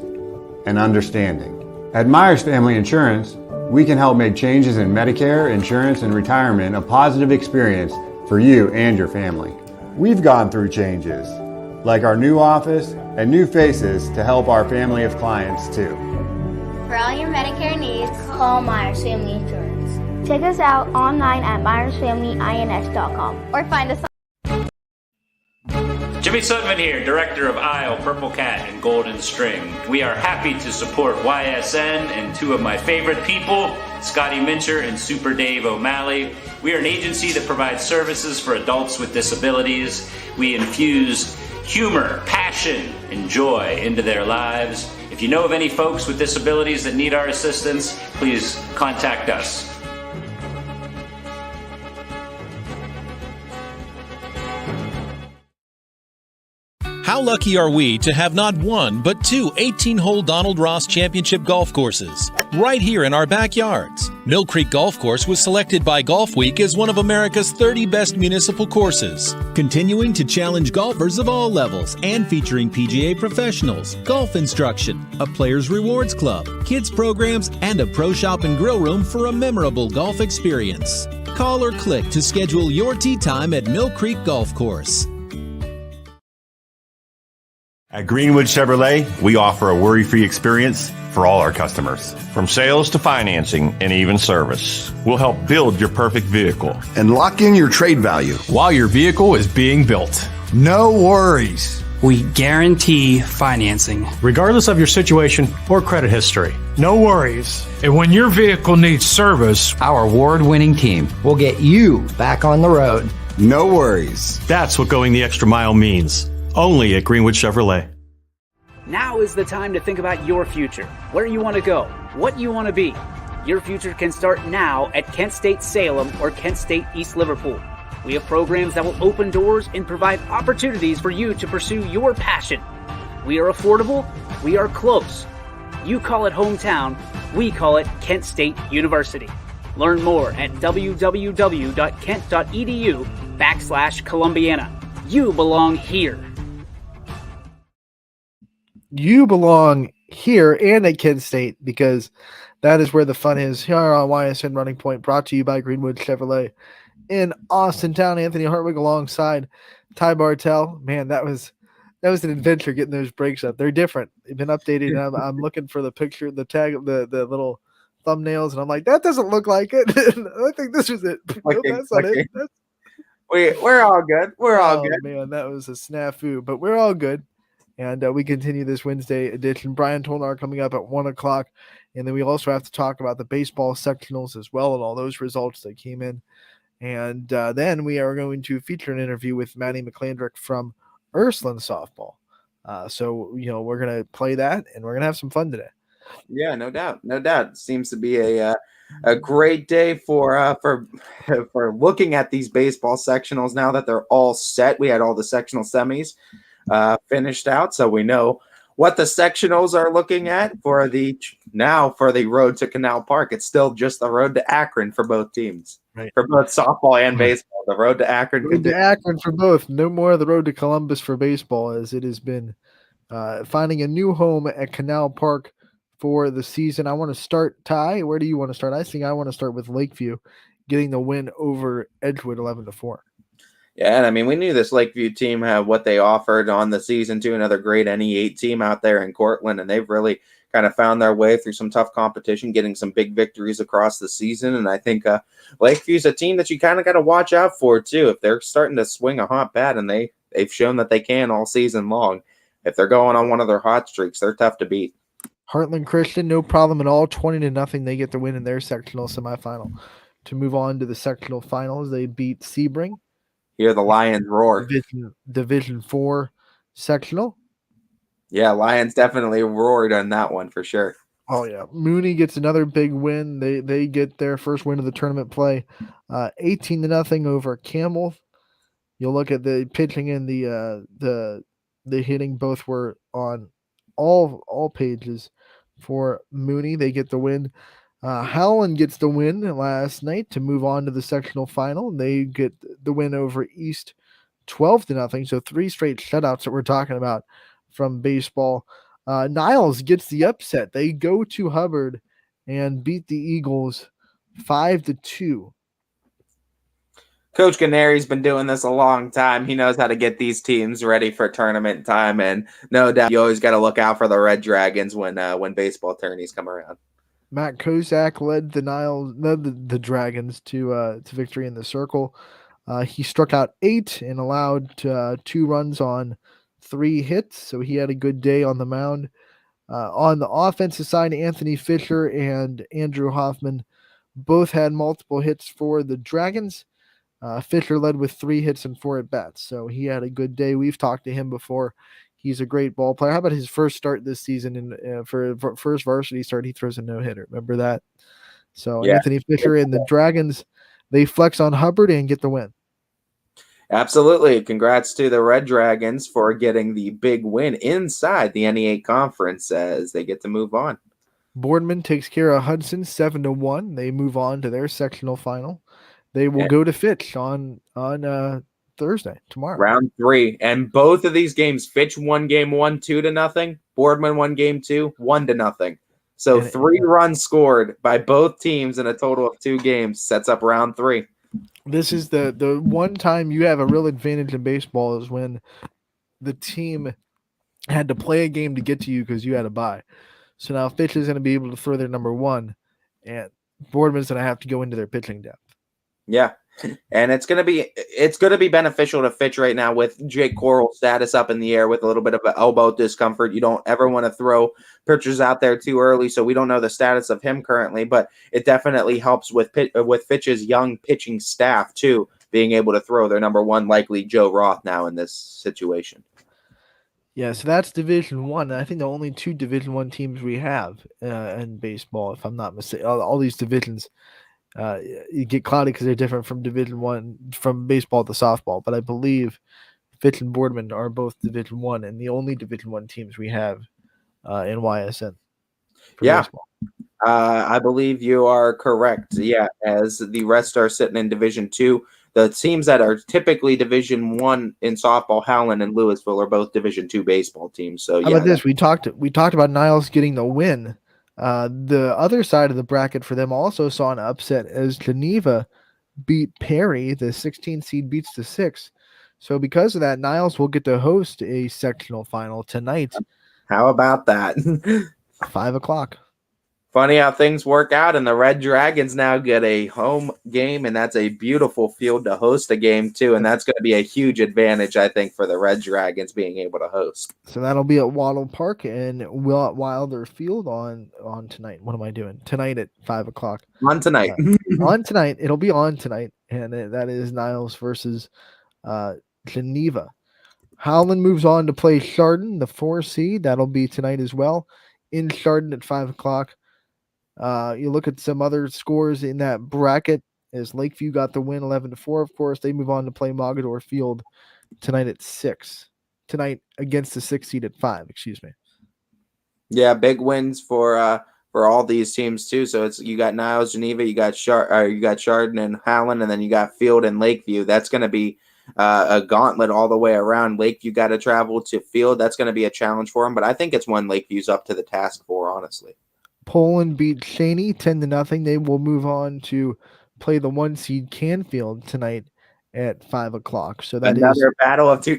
and understanding. At Myers Family Insurance, we can help make changes in Medicare, insurance, and retirement a positive experience for you and your family. We've gone through changes, like our new office and new faces to help our family of clients too. For all your Medicare needs, call Myers Family Insurance. Check us out online at myersfamilyins.com or find us on Jimmy Sudman here, Director of Isle, Purple Cat, and Golden String. We are happy to support YSN and two of my favorite people, Scotty Mincher and Super Dave O'Malley. We are an agency that provides services for adults with disabilities. We infuse humor, passion, and joy into their lives. If you know of any folks with disabilities that need our assistance, please contact us. How lucky are we to have not one, but two 18-hole Donald Ross Championship golf courses right here in our backyards. Mill Creek Golf Course was selected by Golf Week as one of America's 30 best municipal courses, continuing to challenge golfers of all levels and featuring PGA professionals, golf instruction, a players' rewards club, kids programs, and a pro shop and grill room for a memorable golf experience. Call or click to schedule your tee time at Mill Creek Golf Course. At Greenwood Chevrolet, we offer a worry-free experience for all our customers. From sales to financing and even service, we'll help build your perfect vehicle and lock in your trade value while your vehicle is being built. No worries. We guarantee financing, regardless of your situation or credit history. No worries. And when your vehicle needs service, our award-winning team will get you back on the road. No worries. That's what going the extra mile means. Only at Greenwood Chevrolet. Now is the time to think about your future, where you want to go, what you want to be. Your future can start now at Kent State Salem or Kent State East Liverpool. We have programs that will open doors and provide opportunities for you to pursue your passion. We are affordable, we are close. You call it hometown, we call it Kent State University. Learn more at www.kent.edu/Columbiana. You belong here. You belong here and at Kent State, because that is where the fun is. Here on Ysn Running Point, brought to you by Greenwood Chevrolet in Austintown. Anthony Hartwig alongside Ty Bartell. Man, that was an adventure getting those brakes up. They're different. They've been updated. I'm looking for the picture, the tag, the little thumbnails, and I'm like, that doesn't look like it. I think this was it. Nope, that's not it. We're all good. We're all good. Man, that was a snafu, but we're all good. And we continue this Wednesday edition. Brian Tolnar coming up at 1 o'clock. And then we also have to talk about the baseball sectionals as well and all those results that came in. And then we are going to feature an interview with Maddie McClandrick from Ursuline Softball. So, we're going to play that, and we're going to have some fun today. Yeah, no doubt. No doubt. Seems to be a great day for looking at these baseball sectionals now that they're all set. We had all the sectional semis finished out, so we know what the sectionals are looking at for the road to Canal Park. It's still just the road to Akron for both teams, right? For both softball and baseball. The road to Akron. Road to Akron for both. No more of the road to Columbus for baseball, as it has been finding a new home at Canal Park for the season. I want to start, Ty. Where do you want to start? I think I want to start with Lakeview getting the win over Edgewood 11-4. Yeah, and I mean, we knew this Lakeview team had what they offered on the season too. Another great NE8 team out there in Cortland, and they've really kind of found their way through some tough competition, getting some big victories across the season. And I think Lakeview's a team that you kind of got to watch out for too. If they're starting to swing a hot bat, and they've shown that they can all season long. If they're going on one of their hot streaks, they're tough to beat. Heartland Christian, no problem at all. 20-0. They get the win in their sectional semifinal. To move on to the sectional finals, they beat Sebring. Hear the Lions roar. Division 4 sectional. Yeah, Lions definitely roared on that one for sure. Oh, yeah. Mooney gets another big win. They get their first win of the tournament play. 18-0 over Campbell. You'll look at the pitching and the hitting. Both were on all pages for Mooney. They get the win. Howland gets the win last night to move on to the sectional final. They get the win over East 12-0. So 3 straight shutouts that we're talking about from baseball. Niles gets the upset. They go to Hubbard and beat the Eagles 5-2. Coach Canari's been doing this a long time. He knows how to get these teams ready for tournament time, and no doubt you always got to look out for the Red Dragons when baseball tourneys come around. Matt Kozak led the Dragons to victory in the circle. He struck out 8 and allowed 2 runs on 3 hits, so he had a good day on the mound. On the offensive side, Anthony Fisher and Andrew Hoffman both had multiple hits for the Dragons. Fisher led with 3 hits and 4 at-bats, so he had a good day. We've talked to him before. He's a great ball player. How about his first start this season? And for first varsity start, he throws a no-hitter. Remember that? So yeah. Anthony Fisher and the Dragons, they flex on Hubbard and get the win. Absolutely. Congrats to the Red Dragons for getting the big win inside the NE8 conference as they get to move on. Boardman takes care of Hudson 7-1. They move on to their sectional final. They will go to Fitch on Thursday, tomorrow. Round 3. And both of these games, Fitch won game 1, 2-0. Boardman won game 2, 1-0. So 3 runs scored by both teams in a total of 2 games sets up round 3. This is the one time you have a real advantage in baseball is when the team had to play a game to get to you because you had a bye. So now Fitch is going to be able to throw their number one, and Boardman's going to have to go into their pitching depth. Yeah. And it's gonna be beneficial to Fitch right now with Jake Corral's status up in the air with a little bit of an elbow discomfort. You don't ever want to throw pitchers out there too early, so we don't know the status of him currently, but it definitely helps with Fitch's young pitching staff too, being able to throw their number one, likely Joe Roth now in this situation. Yeah, so that's Division One. I think the only two Division One teams we have in baseball, if I'm not mistaken. All these divisions. You get cloudy because they're different from Division One, from baseball to softball. But I believe Fitch and Boardman are both Division One, and the only Division One teams we have in YSN. Yeah, baseball. I believe you are correct. Yeah, as the rest are sitting in Division Two. The teams that are typically Division One in softball, Howland and Louisville, are both Division Two baseball teams. So How about this? We talked about Niles getting the win. The other side of the bracket for them also saw an upset as Geneva beat Perry. The 16 seed beats the 6. So because of that, Niles will get to host a sectional final tonight. How about that? 5:00. Funny how things work out, and the Red Dragons now get a home game, and that's a beautiful field to host a game too, and that's going to be a huge advantage, I think, for the Red Dragons being able to host. So that'll be at Waddle Park and Wilder Field on tonight. What am I doing? Tonight at 5:00. On tonight. On tonight. It'll be on tonight, and that is Niles versus Geneva. Howland moves on to play Chardon, the 4 seed. That'll be tonight as well, in Chardon at 5:00. You look at some other scores in that bracket as Lakeview got the win 11-4. Of course, they move on to play Mogador Field tonight at 6. Tonight against the 6 seed at 5. Excuse me. Yeah, big wins for all these teams too. So you got Niles, Geneva, you got Chardon and Howland, and then you got Field and Lakeview. That's going to be a gauntlet all the way around. Lakeview got to travel to Field. That's going to be a challenge for them, but I think it's one Lakeview's up to the task for, honestly. Poland beat Cheney 10-0. They will move on to play the 1 seed Canfield tonight at 5:00. So that another battle of two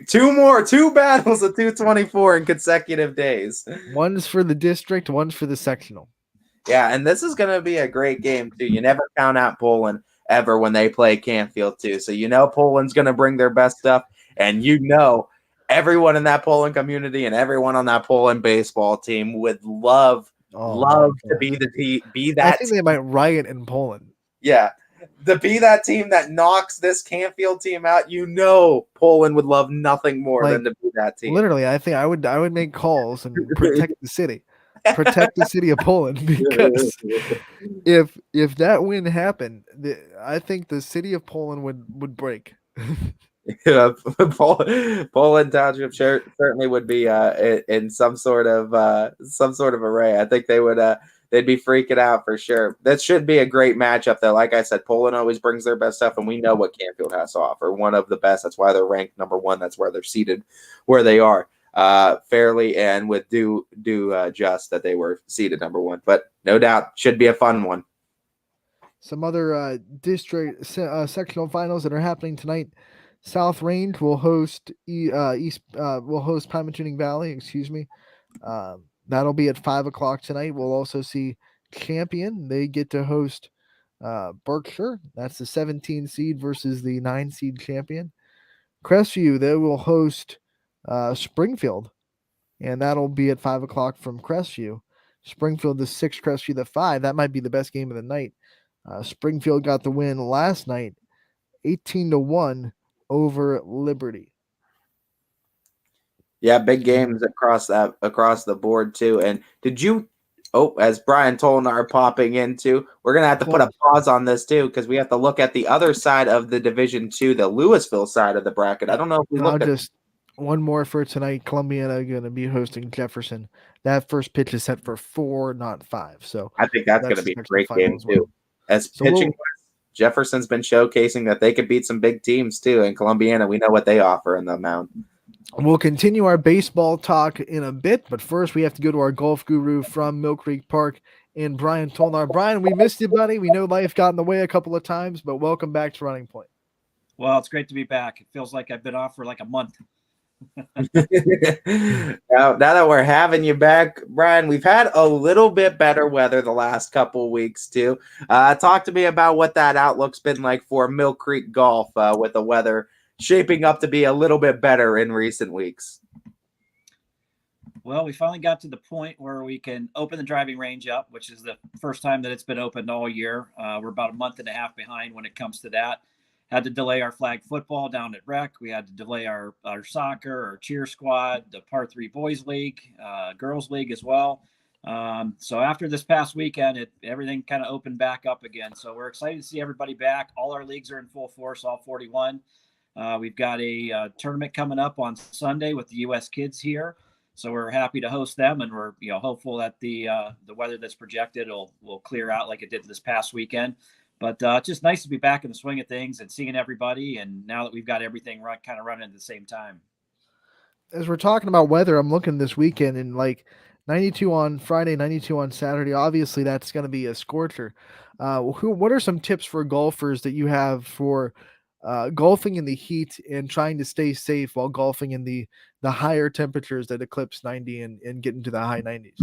battles of 224 in consecutive days. One's for the district, one's for the sectional. Yeah, and this is going to be a great game too. You never count out Poland ever when they play Canfield too. So Poland's going to bring their best stuff, and everyone in that Poland community and everyone on that Poland baseball team would love to be that. I think they might riot in Poland. Yeah, to be that team that knocks this Canfield team out. Poland would love nothing more than to be that team. Literally, I think I would make calls and protect the city. Protect the city of Poland, because if that win happened, I think the city of Poland would break. Yeah, Poland Township certainly would be in some sort of array. I think they would they'd be freaking out for sure. That should be a great matchup, though. Like I said, Poland always brings their best stuff, and we know what Canfield has to offer. One of the best. That's why they're ranked number 1. That's where they're seated where they are. Fairly and with due just that they were seated number 1. But no doubt, should be a fun one. Some other district sectional finals that are happening tonight. South Range will host Pymatuning Valley. Excuse me. That'll be at 5:00 tonight. We'll also see Champion. They get to host Berkshire. That's the 17 seed versus the 9 seed Champion. Crestview, they will host Springfield, and that'll be at 5:00 from Crestview. Springfield the 6, Crestview the 5. That might be the best game of the night. Springfield got the win last night, 18-1 over Liberty. Yeah, big games across the board too. And did you? As Brian Tolnar popping into, we're gonna have to put a pause on this too, because we have to look at the other side of the Division 2, the Louisville side of the bracket. I don't know if we looked at one more for tonight. Columbiana going to be hosting Jefferson. That first pitch is set for 4, not 5. So I think that's going to be a great game too. As pitching, Jefferson's been showcasing that they could beat some big teams too. And Columbiana, we know what they offer in the mound. We'll continue our baseball talk in a bit, but first we have to go to our golf guru from Mill Creek Park and Brian Tolnar. Brian, we missed you, buddy. We know life got in the way a couple of times, but welcome back to Running Point. Well, it's great to be back. It feels like I've been off for like a month. Now that we're having you back, Brian, we've had a little bit better weather the last couple of weeks too. Talk to me about what that outlook's been like for Mill Creek Golf with the weather shaping up to be a little bit better in recent weeks. Well, we finally got to the point where we can open the driving range up, which is the first time that it's been opened all year. We're about a month and a half behind when it comes to that. Had to delay our flag football down at rec. We had to delay our soccer, our cheer squad, the par 3 boys league, girls league as well. So after this past weekend, everything kind of opened back up again. So we're excited to see everybody back. All our leagues are in full force, all 41. We've got a tournament coming up on Sunday with the U.S. kids here. So we're happy to host them, and we're hopeful that the weather that's projected will clear out like it did this past weekend. But it's just nice to be back in the swing of things and seeing everybody. And now that we've got everything kind of running at the same time. As we're talking about weather, I'm looking this weekend and like 92 on Friday, 92 on Saturday. Obviously, that's going to be a scorcher. What are some tips for golfers that you have for golfing in the heat and trying to stay safe while golfing in the higher temperatures that eclipse 90 and get into the high 90s?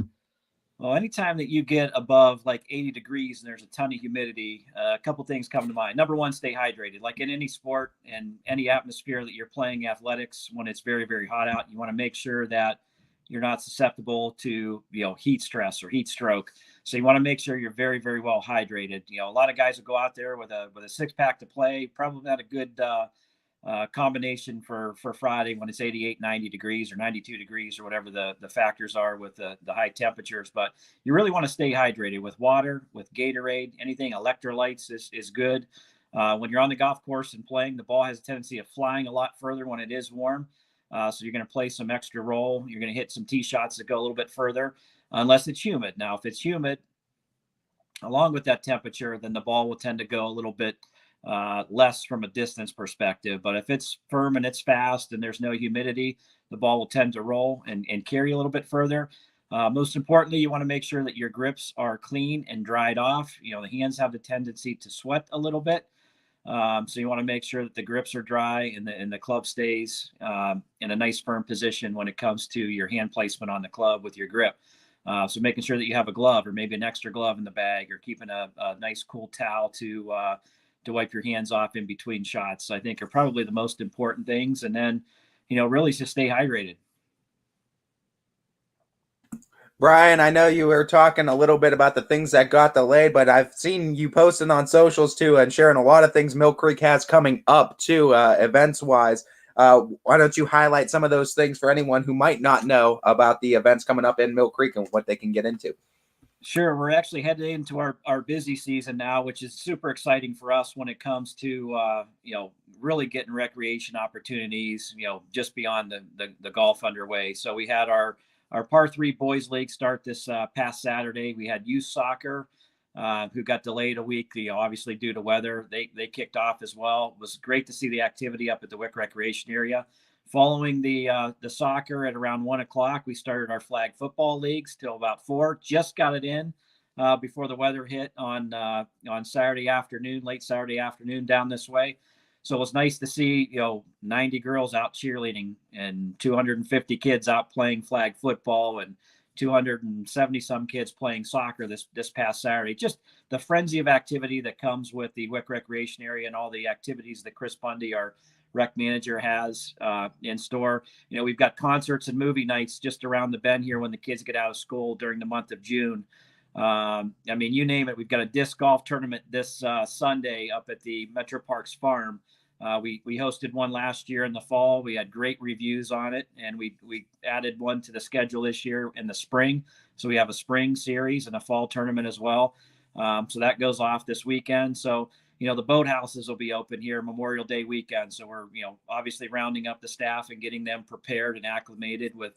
Well, anytime that you get above like 80 degrees and there's a ton of humidity, a couple things come to mind. Number one, stay hydrated. Like in any sport and any atmosphere that you're playing athletics, when it's very, very hot out, you want to make sure that you're not susceptible to, heat stress or heat stroke. So you want to make sure you're very, very well hydrated. A lot of guys will go out there with a 6-pack to play. Probably not a good combination for Friday when it's 88, 90 degrees or 92 degrees or whatever the factors are with the high temperatures. But you really want to stay hydrated with water, with Gatorade, anything electrolytes is good. When you're on the golf course and playing, the ball has a tendency of flying a lot further when it is warm. So you're going to play some extra roll. You're going to hit some tee shots that go a little bit further, unless it's humid. Now, if it's humid, along with that temperature, then the ball will tend to go a little bit less from a distance perspective. But if it's firm and it's fast and there's no humidity, the ball will tend to roll and carry a little bit further. Most importantly, you want to make sure that your grips are clean and dried off. The hands have the tendency to sweat a little bit. So you want to make sure that the grips are dry and the club stays in a nice firm position when it comes to your hand placement on the club with your grip. So making sure that you have a glove or maybe an extra glove in the bag, or keeping a nice cool towel to wipe your hands off in between shots, I think are probably the most important things. And then, really just stay hydrated. Brian, I know you were talking a little bit about the things that got delayed, but I've seen you posting on socials too and sharing a lot of things Mill Creek has coming up too, events-wise. Why don't you highlight some of those things for anyone who might not know about the events coming up in Mill Creek and what they can get into? Sure. We're actually headed into our busy season now, which is super exciting for us when it comes to, really getting recreation opportunities, just beyond the golf underway. So we had our par 3 boys league start this past Saturday. We had youth soccer who got delayed a week, obviously due to weather. They kicked off as well. It was great to see the activity up at the Wick Recreation area. Following the soccer at around 1:00, we started our flag football leagues till about 4. Just got it in before the weather hit on Saturday afternoon, late Saturday afternoon down this way. So it was nice to see 90 girls out cheerleading and 250 kids out playing flag football and 270 some kids playing soccer this past Saturday. Just the frenzy of activity that comes with the Wick Recreation area and all the activities that Chris Bundy, our rec manager, has in store. We've got concerts and movie nights just around the bend here when the kids get out of school during the month of June. You name it. We've got a disc golf tournament this Sunday up at the Metro Parks Farm. We hosted one last year in the fall. We had great reviews on it, and we added one to the schedule this year in the spring. So we have a spring series and a fall tournament as well. So that goes off this weekend. So the boathouses will be open here Memorial Day weekend. So we're, obviously rounding up the staff and getting them prepared and acclimated with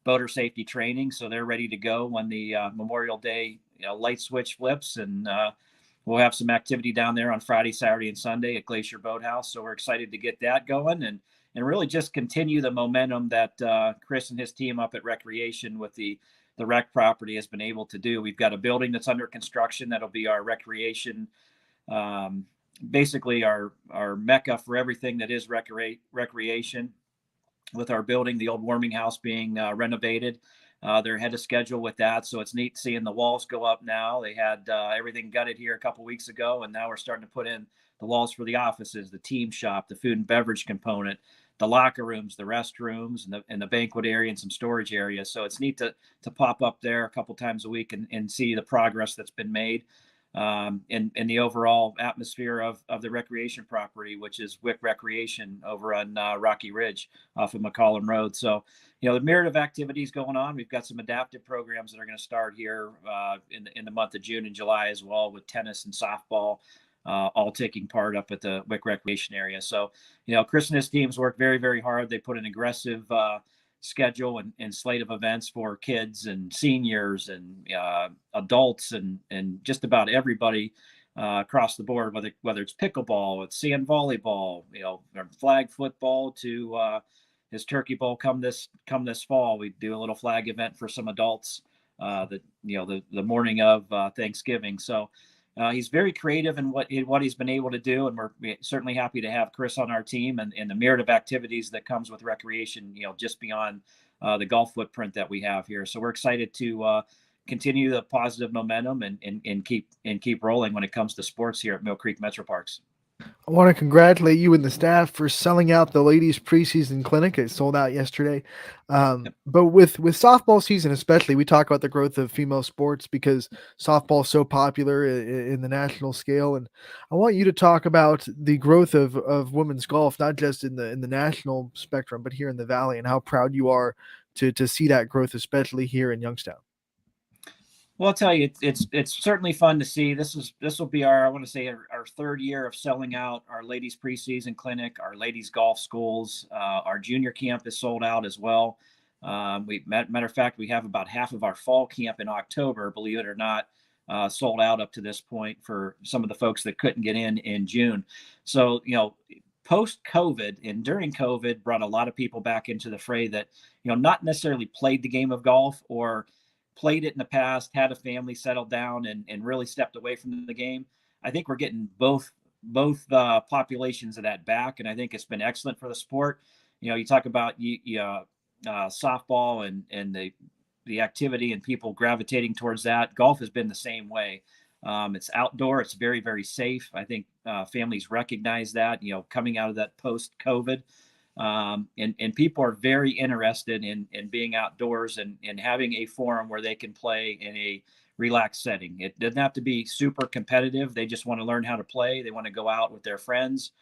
boater safety training. So they're ready to go when the Memorial Day light switch flips. And we'll have some activity down there on Friday, Saturday, and Sunday at Glacier Boathouse. So we're excited to get that going and really just continue the momentum that Chris and his team up at Recreation with the rec property has been able to do. We've got a building that's under construction that'll be our recreation, basically our mecca for everything that is recreation. with our building, the old warming house being renovated. They're ahead of schedule with that, so it's neat seeing the walls go up now. They had everything gutted here a couple weeks ago, and now we're starting to put in the walls for the offices, the team shop, the food and beverage component, the locker rooms, the restrooms, and the banquet area and some storage areas. So it's neat to pop up there a couple times a week and see the progress that's been made. In the overall atmosphere of the recreation property, which is Wick Recreation over on Rocky Ridge off of McCollum Road. So, the myriad of activities going on. We've got some adaptive programs that are going to start here in the month of June and July as well, with tennis and softball all taking part up at the Wick Recreation area. So, Chris and his teams work very, very hard. They put an aggressive schedule and slate of events for kids and seniors and adults and just about everybody across the board, whether it's pickleball, it's sand volleyball, flag football to his turkey bowl come this fall. We do a little flag event for some adults the morning of Thanksgiving. So he's very creative in what he's been able to do, and we're certainly happy to have Chris on our team and the myriad of activities that comes with recreation, just beyond the golf footprint that we have here. So we're excited to continue the positive momentum and keep rolling when it comes to sports here at Mill Creek Metro Parks. I want to congratulate you and the staff for selling out the ladies preseason clinic. It sold out yesterday. But with softball season, especially, we talk about the growth of female sports because softball is so popular in the national scale. And I want you to talk about the growth of women's golf, not just in the national spectrum, but here in the Valley, and how proud you are to see that growth, especially here in Youngstown. Well, I'll tell you, it's certainly fun to see. This will be our third year of selling out our ladies preseason clinic, our ladies golf schools. Our junior camp is sold out as well. Matter of fact, we have about half of our fall camp in October, believe it or not, sold out up to this point for some of the folks that couldn't get in June. So, post COVID and during COVID brought a lot of people back into the fray that, not necessarily played the game of golf or played it in the past, had a family, settled down, and really stepped away from the game. I think we're getting both populations of that back, and I think it's been excellent for the sport. You talk about softball and the activity and people gravitating towards that. Golf has been the same way. It's outdoor. It's very, very safe. I think families recognize that, coming out of that post-COVID. And people are very interested in being outdoors and having a forum where they can play in a relaxed setting. It doesn't have to be super competitive. They just want to learn how to play. They want to go out with their friends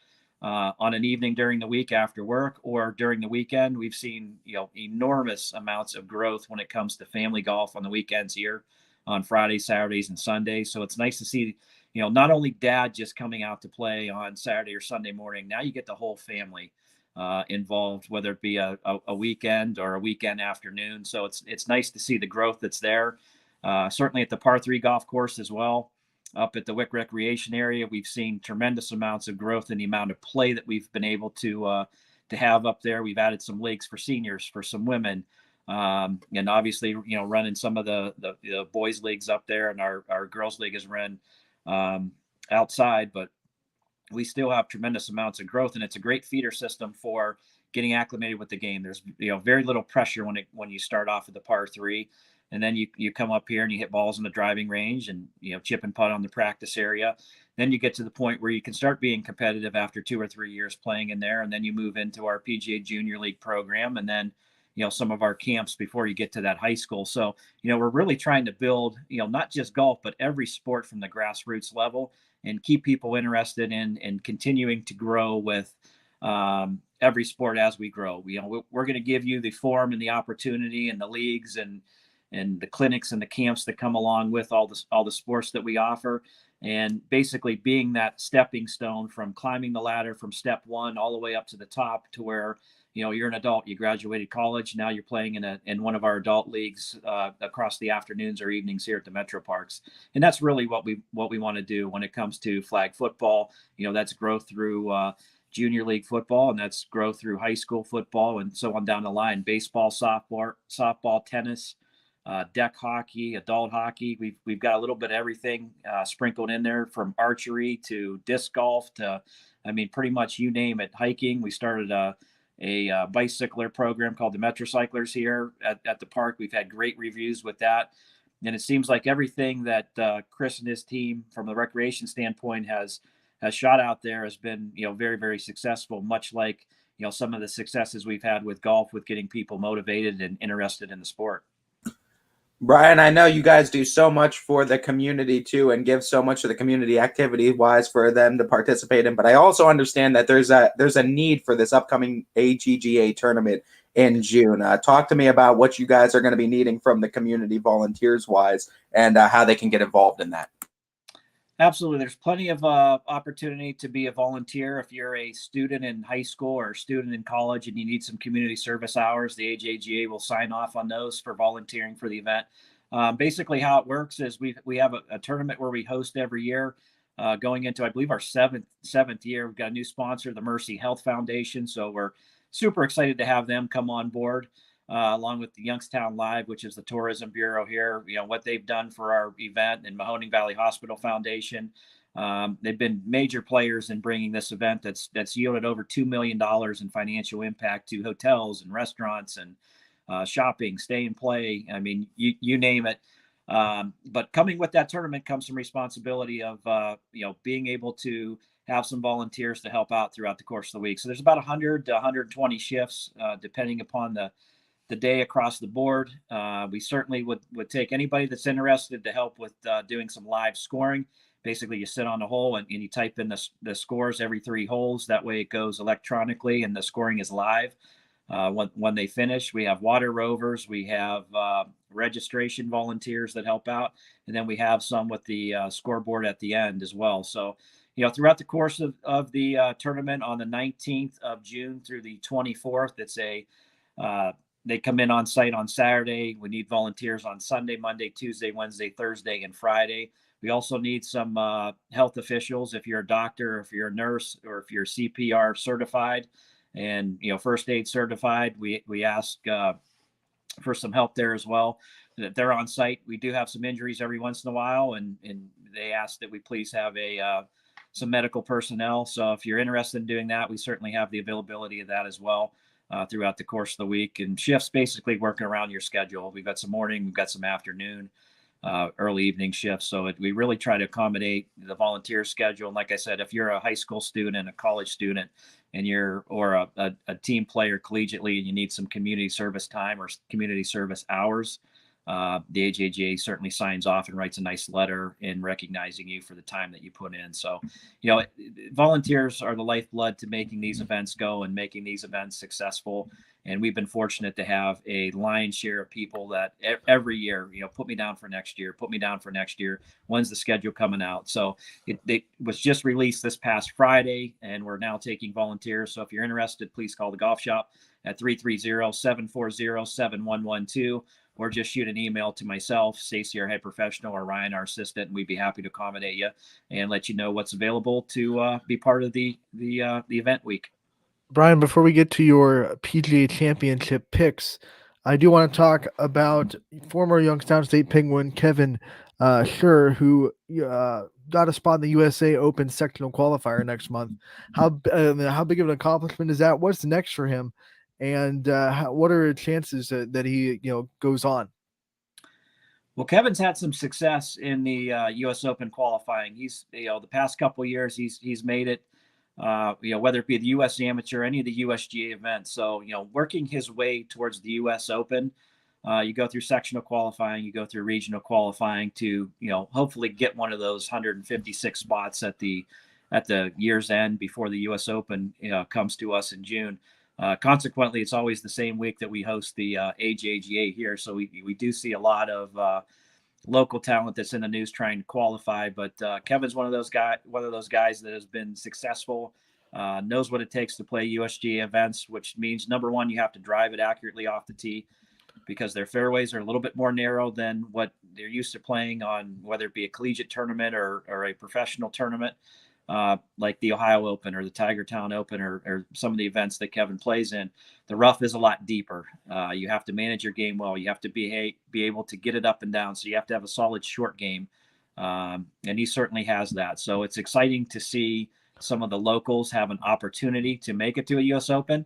on an evening during the week after work or during the weekend. We've seen, enormous amounts of growth when it comes to family golf on the weekends here on Fridays, Saturdays, and Sundays. So it's nice to see, not only dad just coming out to play on Saturday or Sunday morning. Now you get the whole family involved, whether it be a weekend or a weekend afternoon. So it's nice to see the growth that's there. Certainly at the par 3 golf course as well. Up at the Wick Recreation area, we've seen tremendous amounts of growth in the amount of play that we've been able to have up there. We've added some leagues for seniors, for some women, and obviously, running some of the boys leagues up there, and our girls league is run outside, but we still have tremendous amounts of growth, and it's a great feeder system for getting acclimated with the game. There's very little pressure when you start off at the par 3, and then you come up here and you hit balls in the driving range and chip and putt on the practice area. Then you get to the point where you can start being competitive after 2 or 3 years playing in there, and then you move into our PGA Junior League program, and then some of our camps before you get to that high school. So we're really trying to build not just golf but every sport from the grassroots level, and keep people interested in and continuing to grow with every sport as we grow. We're going to give you the forum and the opportunity and the leagues and the clinics and the camps that come along with all the sports that we offer, and basically being that stepping stone from climbing the ladder from step 1 all the way up to the top to where you're an adult, you graduated college, now you're playing in one of our adult leagues across the afternoons or evenings here at the Metro Parks. And that's really what we want to do when it comes to flag football. That's growth through junior league football, and that's growth through high school football, and so on down the line. Baseball, softball, tennis, deck hockey, adult hockey. We've got a little bit of everything sprinkled in there, from archery to disc golf to, pretty much you name it. Hiking. We started a a bicycler program called the Metrocyclers here at the park. We've had great reviews with that. And it seems like everything that Chris and his team from the recreation standpoint has shot out there has been, very, very successful, much like, some of the successes we've had with golf, with getting people motivated and interested in the sport. Brian, I know you guys do so much for the community too, and give so much of the community activity wise for them to participate in. But I also understand that there's a need for this upcoming AGGA tournament in June. Talk to me about what you guys are going to be needing from the community volunteers wise, and how they can get involved in that. Absolutely. There's plenty of opportunity to be a volunteer. If you're a student in high school or a student in college and you need some community service hours, the AJGA will sign off on those for volunteering for the event. Basically, how it works is we have a tournament where we host every year, going into, I believe, our seventh year. We've got a new sponsor, the Mercy Health Foundation. So we're super excited to have them come on board. Along with the Youngstown Live, which is the tourism bureau here, what they've done for our event, and Mahoning Valley Hospital Foundation. They've been major players in bringing this event that's yielded over $2 million in financial impact to hotels and restaurants and shopping, stay and play. I mean, you name it. But coming with that tournament comes some responsibility of, being able to have some volunteers to help out throughout the course of the week. So there's about 100 to 120 shifts, depending upon the day across the board. We certainly would take anybody that's interested to help with doing some live scoring. Basically, you sit on a hole and you type in the scores every 3 holes. That way it goes electronically and the scoring is live when they finish. We have water rovers. We have registration volunteers that help out. And then we have some with the scoreboard at the end as well. So, throughout the course of the tournament on the 19th of June through the 24th, it's they come in on site on Saturday. We need volunteers on Sunday, Monday, Tuesday, Wednesday, Thursday, and Friday. We also need some health officials. If you're a doctor, if you're a nurse, or if you're CPR certified and first aid certified, we ask for some help there as well. That they're on site. We do have some injuries every once in a while, and they ask that we please have some medical personnel. So if you're interested in doing that, we certainly have the availability of that as well. Throughout the course of the week, and shifts basically working around your schedule. We've got some morning, we've got some afternoon, early evening shifts. So we really try to accommodate the volunteer schedule. And like I said, if you're a high school student, a college student, and or a team player collegiately, and you need some community service time or community service hours, the AJGA certainly signs off and writes a nice letter in recognizing you for the time that you put in. So, volunteers are the lifeblood to making these events go and making these events successful. And we've been fortunate to have a lion's share of people that every year, put me down for next year, put me down for next year. When's the schedule coming out? So it was just released this past Friday, and we're now taking volunteers. So if you're interested, please call the golf shop at 330-740-7112. Or just shoot an email to myself, Stacey, our head professional, or Ryan, our assistant, and we'd be happy to accommodate you and let you know what's available to be part of the event week. Brian, before we get to your PGA Championship picks, I do want to talk about former Youngstown State Penguin Kevin Schur, who got a spot in the USA Open sectional qualifier next month. How big of an accomplishment is that? What's next for him? And what are the chances that he goes on? Well, Kevin's had some success in the U.S. Open qualifying. He's the past couple of years he's made it. Whether it be the U.S. Amateur, any of the USGA events. So working his way towards the U.S. Open, you go through sectional qualifying, you go through regional qualifying to hopefully get one of those 156 spots at the year's end before the U.S. Open comes to us in June. Consequently, it's always the same week that we host the AJGA here. So we do see a lot of local talent that's in the news trying to qualify. But Kevin's one of those guys that has been successful, knows what it takes to play USGA events, which means, number one, you have to drive it accurately off the tee because their fairways are a little bit more narrow than what they're used to playing on, whether it be a collegiate tournament or a professional tournament. Like the Ohio Open or the Tigertown Open or some of the events that Kevin plays in, the rough is a lot deeper. You have to manage your game well. You have to be able to get it up and down. So you have to have a solid short game. And he certainly has that. So it's exciting to see some of the locals have an opportunity to make it to a U.S. Open.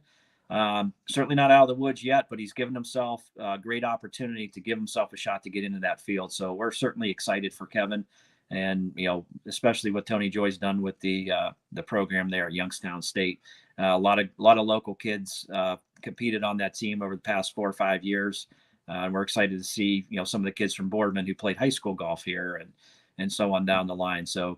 Certainly not out of the woods yet, but he's given himself a great opportunity to give himself a shot to get into that field. So we're certainly excited for Kevin, and especially what Tony Joy's done with the program there at Youngstown State. A lot of local kids competed on that team over the past 4 or 5 years. And we're excited to see some of the kids from Boardman who played high school golf here and so on down the line. So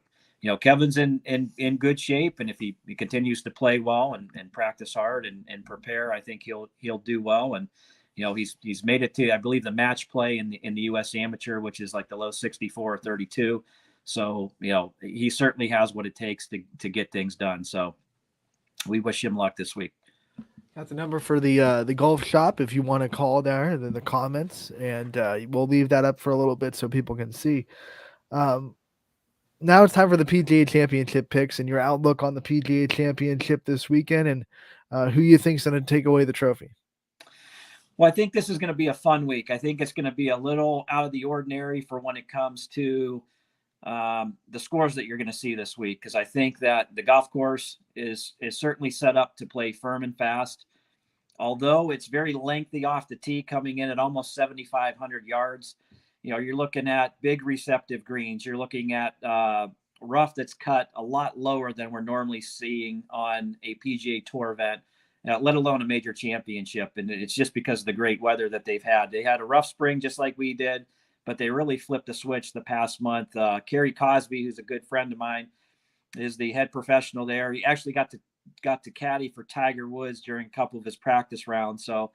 Kevin's in good shape, and if he continues to play well and practice hard and prepare, I think he'll do well. And he's made it to, I believe, the match play in the U.S. Amateur, which is like the low 64 or 32. So he certainly has what it takes to get things done. So we wish him luck this week. Got the number for the golf shop if you want to call there in the comments, and we'll leave that up for a little bit so people can see. Now it's time for the PGA Championship picks and your outlook on the PGA Championship this weekend, and who you think's going to take away the trophy. Well, I think this is going to be a fun week. I think it's going to be a little out of the ordinary for when it comes to the scores that you're going to see this week, because I think that the golf course is certainly set up to play firm and fast. Although it's very lengthy off the tee, coming in at almost 7,500 yards. You're looking at big receptive greens. You're looking at rough that's cut a lot lower than we're normally seeing on a PGA Tour event, let alone a major championship. And it's just because of the great weather that they've had. They had a rough spring just like we did, but they really flipped the switch the past month. Kerry Cosby, who's a good friend of mine, is the head professional there. He actually got to caddy for Tiger Woods during a couple of his practice rounds. So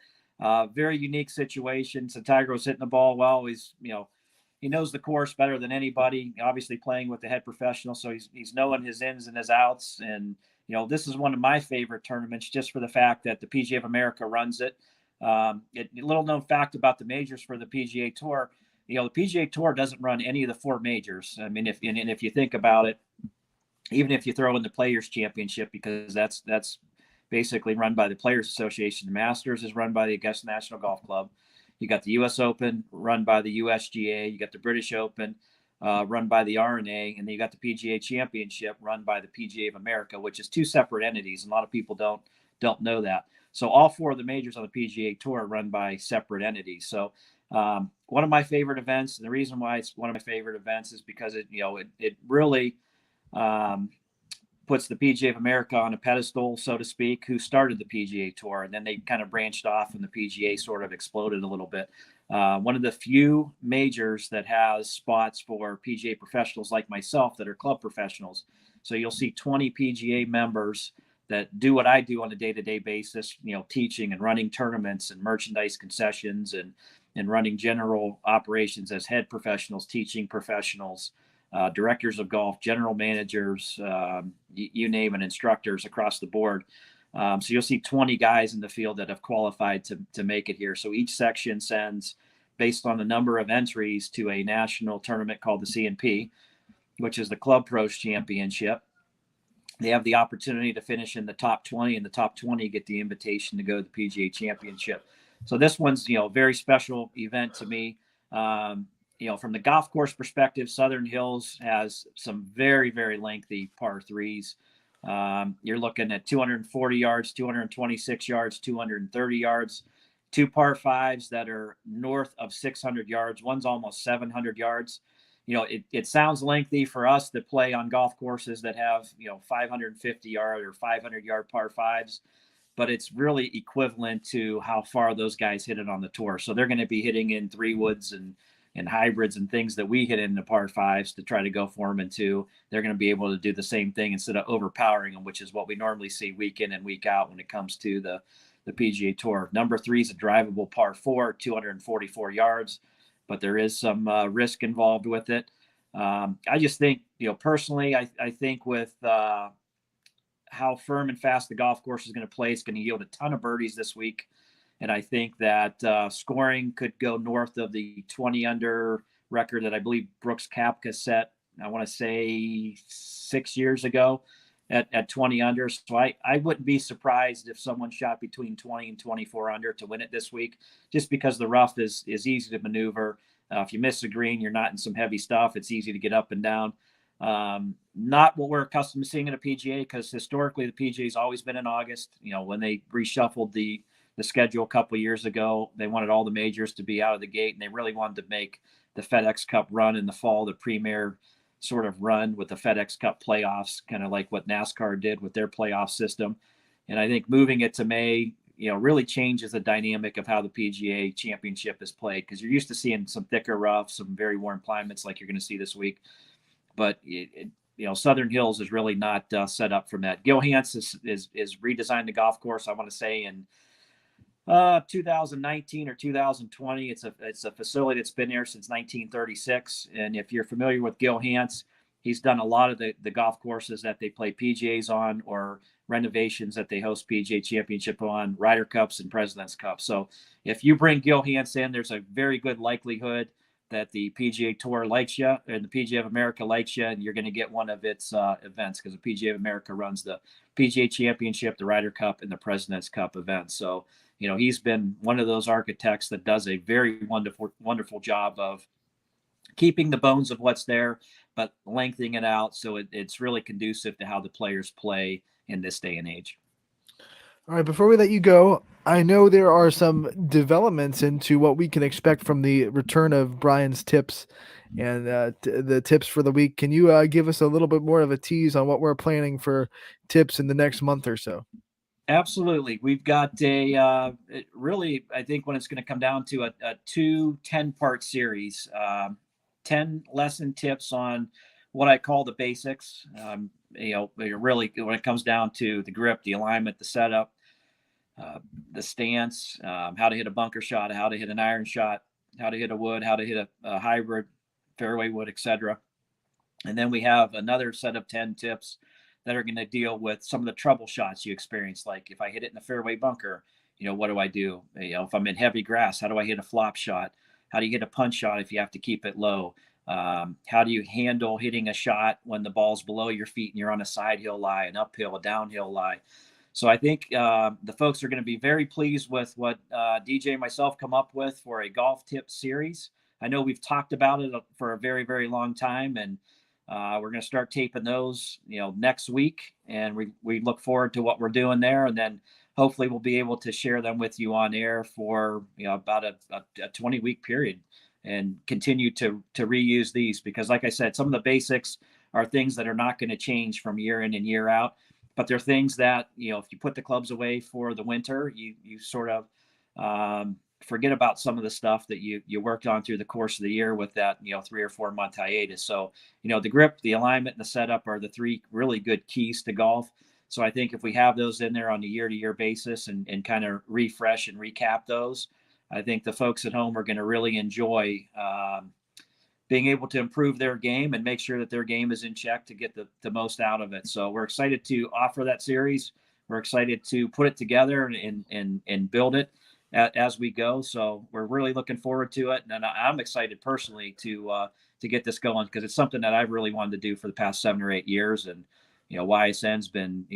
very unique situation. So Tiger was hitting the ball well. He knows the course better than anybody, obviously playing with the head professional. So he's knowing his ins and his outs. And, this is one of my favorite tournaments just for the fact that the PGA of America runs it. A little known fact about the majors for the PGA Tour, the PGA Tour doesn't run any of the 4 majors. I mean, if you think about it, even if you throw in the Players Championship, because that's basically run by the Players Association. The Masters is run by the Augusta National Golf Club. You got the U.S. Open run by the USGA. You got the British Open run by the RNA, and then you got the PGA Championship run by the PGA of America, which is 2 separate entities. A lot of people don't know that. So all 4 of the majors on the PGA Tour are run by separate entities. So one of my favorite events, and the reason why it's one of my favorite events is because it really puts the PGA of America on a pedestal, so to speak, who started the PGA Tour. And then they kind of branched off and the PGA sort of exploded a little bit. One of the few majors that has spots for PGA professionals like myself that are club professionals. So you'll see 20 PGA members that do what I do on a day-to-day basis, teaching and running tournaments and merchandise concessions and running general operations as head professionals, teaching professionals, directors of golf, general managers, you name it, instructors across the board. So you'll see 20 guys in the field that have qualified to make it here. So each section sends, based on the number of entries, to a national tournament called the CNP, which is the Club Pros Championship. They have the opportunity to finish in the top 20, and the top 20 get the invitation to go to the PGA Championship. So this one's, a very special event to me. From the golf course perspective, Southern Hills has some very, very lengthy par 3s. You're looking at 240 yards, 226 yards, 230 yards, 2 par 5s that are north of 600 yards. One's almost 700 yards. It sounds lengthy for us that play on golf courses that have, 550 yard or 500 yard par 5s, but it's really equivalent to how far those guys hit it on the tour. So they're going to be hitting in 3 woods and hybrids and things that we hit in the par 5s to try to go for them into. They're going to be able to do the same thing instead of overpowering them, which is what we normally see week in and week out when it comes to the PGA Tour. Number 3 is a drivable par 4, 244 yards, but there is some risk involved with it. I just think, personally, I think with how firm and fast the golf course is going to play, it's going to yield a ton of birdies this week. And I think that scoring could go north of the 20 under record that I believe Brooks Koepka set, I want to say 6 years ago at 20 under. So I wouldn't be surprised if someone shot between 20 and 24 under to win it this week, just because the rough is easy to maneuver. If you miss a green, you're not in some heavy stuff. It's easy to get up and down. Not what we're accustomed to seeing at a PGA, because historically the PGA's always been in August. When they reshuffled the schedule a couple of years ago, they wanted all the majors to be out of the gate, and they really wanted to make the FedEx Cup run in the fall the premier sort of run with the FedEx Cup playoffs, kind of like what NASCAR did with their playoff system. And I think moving it to May, really changes the dynamic of how the PGA Championship is played, because you're used to seeing some thicker rough, some very warm climates like you're going to see this week. But Southern Hills is really not set up from that. Gil Hanse is redesigned the golf course, I want to say, in 2019 or 2020. It's a facility that's been there since 1936. And if you're familiar with Gil Hanse, he's done a lot of the golf courses that they play PGAs on, or renovations that they host PGA Championship on, Ryder Cups and President's Cup. So if you bring Gil Hanse in, there's a very good likelihood that the PGA Tour likes you, and the PGA of America likes you, and you're going to get one of its events, because the PGA of America runs the PGA Championship, the Ryder Cup, and the President's Cup events. So, he's been one of those architects that does a very wonderful job of keeping the bones of what's there, but lengthening it out so it's really conducive to how the players play in this day and age. All right, before we let you go, I know there are some developments into what we can expect from the return of Brian's tips and the tips for the week. Can you give us a little bit more of a tease on what we're planning for tips in the next month or so? Absolutely. We've got really, I think when it's going to come down to a 10-part series, 10 lesson tips on what I call the basics. Really, when it comes down to the grip, the alignment, the setup, the stance, how to hit a bunker shot, how to hit an iron shot, how to hit a wood, how to hit a hybrid, fairway wood, etc. And then we have another set of 10 tips that are going to deal with some of the trouble shots you experience. Like if I hit it in a fairway bunker, what do I do? If I'm in heavy grass, how do I hit a flop shot? How do you hit a punch shot if you have to keep it low? How do you handle hitting a shot when the ball's below your feet and you're on a side hill lie, an uphill, a downhill lie? So I think the folks are going to be very pleased with what DJ and myself come up with for a golf tip series. I know we've talked about it for a very, very long time, and we're going to start taping those, next week, and we look forward to what we're doing there, and then hopefully we'll be able to share them with you on air for about a 20-week period, and continue to reuse these, because like I said, some of the basics are things that are not going to change from year in and year out, but they're things that if you put the clubs away for the winter, you sort of forget about some of the stuff that you worked on through the course of the year with that 3 or 4 month hiatus. So the grip, the alignment, and the setup are the 3 really good keys to golf. So I think if we have those in there on a year-to-year basis and kind of refresh and recap those, I think the folks at home are going to really enjoy being able to improve their game and make sure that their game is in check to get the most out of it. So we're excited to offer that series. We're excited to put it together and build it as we go. So we're really looking forward to it. And I'm excited personally to get this going, because it's something that I've really wanted to do for the past 7 or 8 years. And, YSN's been,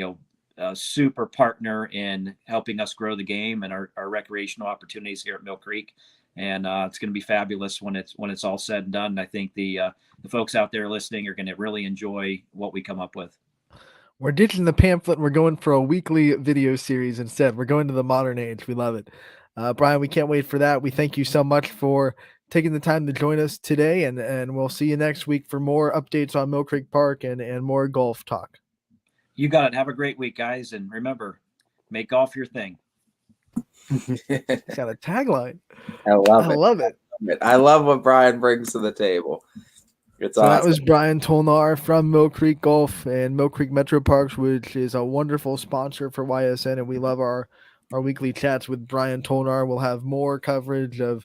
a super partner in helping us grow the game and our recreational opportunities here at Mill Creek. And it's going to be fabulous when it's all said and done. And I think the folks out there listening are going to really enjoy what we come up with. We're ditching the pamphlet and we're going for a weekly video series instead. We're going to the modern age. We love it. Brian, we can't wait for that. We thank you so much for taking the time to join us today, and we'll see you next week for more updates on Mill Creek Park and more golf talk. You got it. Have a great week, guys. And remember, make golf your thing. It's got a tagline. I love it. I love what Brian brings to the table. It's so awesome. That was Brian Tolnar from Mill Creek Golf and Mill Creek Metro Parks, which is a wonderful sponsor for YSN, and we love our weekly chats with Brian Tolnar. We'll have more coverage of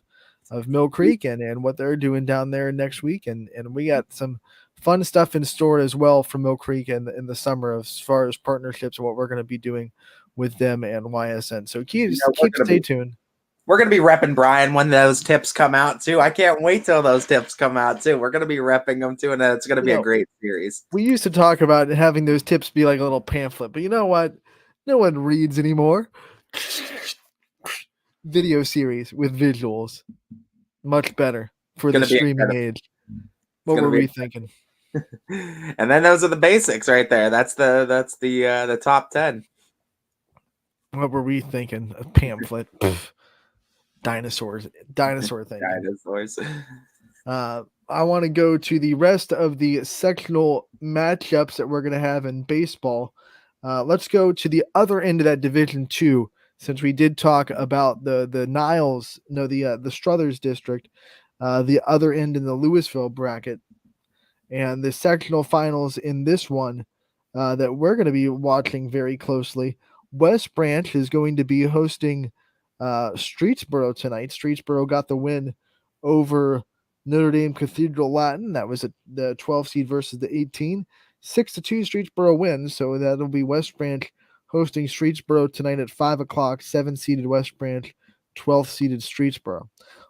Mill Creek and what they're doing down there next week, and we got some fun stuff in store as well from Mill Creek in the summer as far as partnerships and what we're going to be doing with them and YSN. So stay tuned. We're going to be repping Brian when those tips come out too. I can't wait till those tips come out too. We're going to be repping them too, and it's going to be a great series. We used to talk about having those tips be like a little pamphlet, but you know what? No one reads anymore. Video series with visuals. Much better for the streaming age. What were we thinking? And then those are the basics right there. That's the top 10. What were we thinking? A pamphlet. Dinosaur thinking. Dinosaurs. I want to go to the rest of the sectional matchups that we're going to have in baseball. Let's go to the other end of that Division 2, since we did talk about the Niles, the Struthers district, the other end in the Louisville bracket, and the sectional finals in this one that we're going to be watching very closely. West Branch is going to be hosting Streetsboro tonight. Streetsboro got the win over Notre Dame Cathedral Latin. That was the 12 seed versus the 18. 6-2 Streetsboro wins, so that'll be West Branch hosting Streetsboro tonight at 5 o'clock. 7-seeded West Branch, 12th seeded Streetsboro.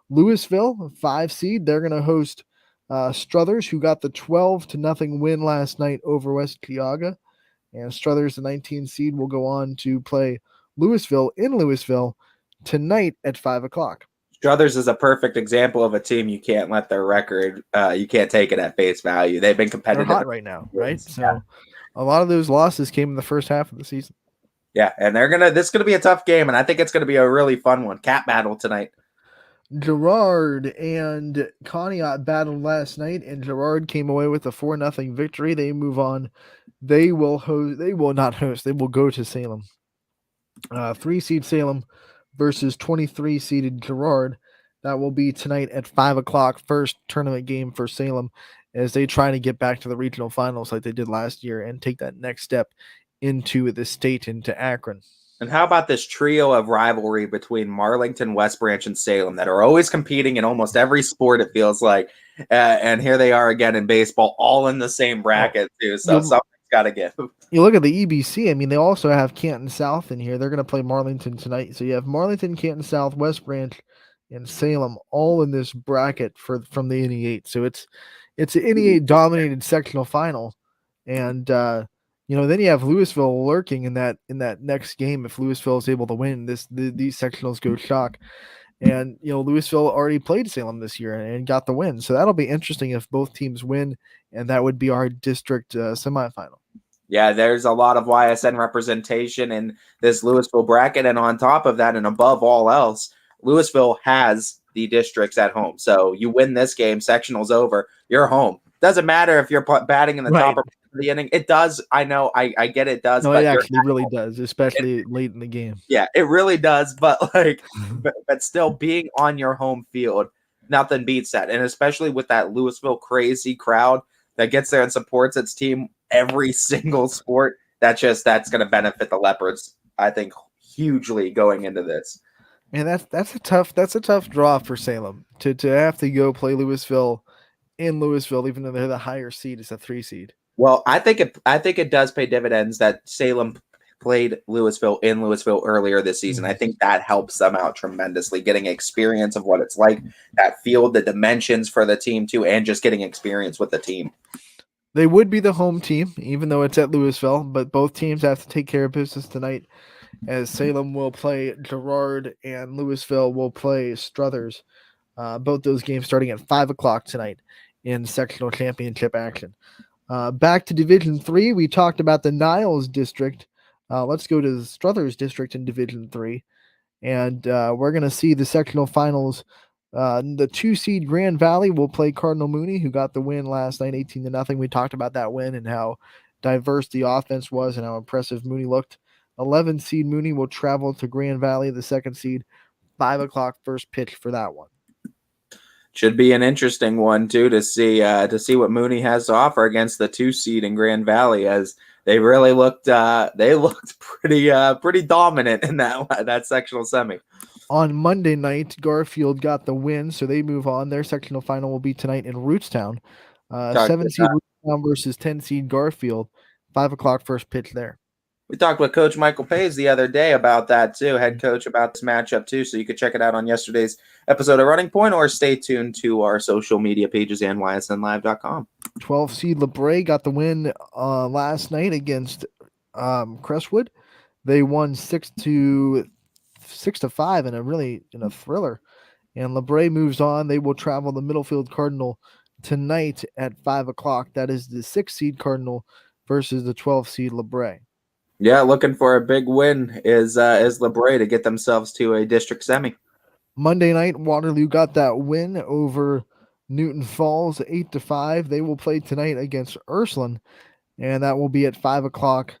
Louisville, 5 seed, they're going to host Struthers, who got the 12-0 win last night over West Geauga. And Struthers, the 19 seed, will go on to play Louisville in Louisville tonight at 5 o'clock. Struthers is a perfect example of a team you can't let their record, you can't take it at face value. They've been competitive. They're hot right now, right? So a lot of those losses came in the first half of the season. Yeah, and this is gonna be a tough game, and I think it's gonna be a really fun one. Cat battle tonight. Gerard and Conneaut battled last night, and Gerard came away with a 4-0 victory. They move on. They will not host. They will go to Salem. 3-seed Salem versus 23-seeded Gerard. That will be tonight at 5 o'clock. First tournament game for Salem as they try to get back to the regional finals like they did last year and take that next step into the state, into Akron. And how about this trio of rivalry between Marlington, West Branch, and Salem that are always competing in almost every sport, it feels like. And here they are again in baseball, all in the same bracket, too. So something's got to give. You look at the EBC, I mean, they also have Canton South in here. They're going to play Marlington tonight. So you have Marlington, Canton South, West Branch, and Salem all in this bracket from the NE8. So it's an NE8 dominated sectional final. And, then you have Louisville lurking in that next game. If Louisville is able to win, these sectionals go shock. And Louisville already played Salem this year and got the win, so that'll be interesting if both teams win, and that would be our district semifinal. Yeah, there's a lot of YSN representation in this Louisville bracket, and on top of that, and above all else, Louisville has the districts at home. So you win this game, sectional's over, you're home. Doesn't matter if you're batting in the top of the inning. It does. I know. I get it does. No, but it actually really does, especially late in the game. Yeah, it really does. But but still, being on your home field, nothing beats that. And especially with that Louisville crazy crowd that gets there and supports its team every single sport, that's going to benefit the Leopards, I think, hugely going into this. And that's a tough draw for Salem to have to go play Louisville in Louisville, even though they're the higher seed. It's a 3 seed. Well, I think it does pay dividends that Salem played Louisville in Louisville earlier this season. I think that helps them out tremendously, getting experience of what it's like, that field, the dimensions for the team too, and just getting experience with the team. They would be the home team, even though it's at Louisville, but both teams have to take care of business tonight, as Salem will play Gerard and Louisville will play Struthers. Both those games starting at 5 o'clock tonight in sectional championship action. Back to Division 3, we talked about the Niles district. Let's go to the Struthers district in Division 3, and we're going to see the sectional finals. The 2-seed Grand Valley will play Cardinal Mooney, who got the win last night, 18-0. We talked about that win and how diverse the offense was and how impressive Mooney looked. 11-seed Mooney will travel to Grand Valley, the 2nd seed, 5 o'clock first pitch for that one. Should be an interesting one too to see what Mooney has to offer against the 2-seed in Grand Valley, as they really looked pretty dominant in that sectional semi. On Monday night, Garfield got the win, so they move on. Their sectional final will be tonight in Rootstown. 7-seed Rootstown versus 10-seed Garfield, 5 o'clock first pitch there. We talked with Coach Michael Pays the other day about that too, head coach, about this matchup too. So you could check it out on yesterday's episode of Running Point, or stay tuned to our social media pages and ysnlive.com. 12-seed LeBray got the win last night against Crestwood. They won 6-5 in a thriller. And LeBray moves on. They will travel the Middlefield Cardinal tonight at 5 o'clock. That is the 6th seed Cardinal versus the 12th seed LeBray. Yeah, looking for a big win is LeBray to get themselves to a district semi. Monday night, Waterloo got that win over Newton Falls 8-5. They will play tonight against Ursuline, and that will be at 5 o'clock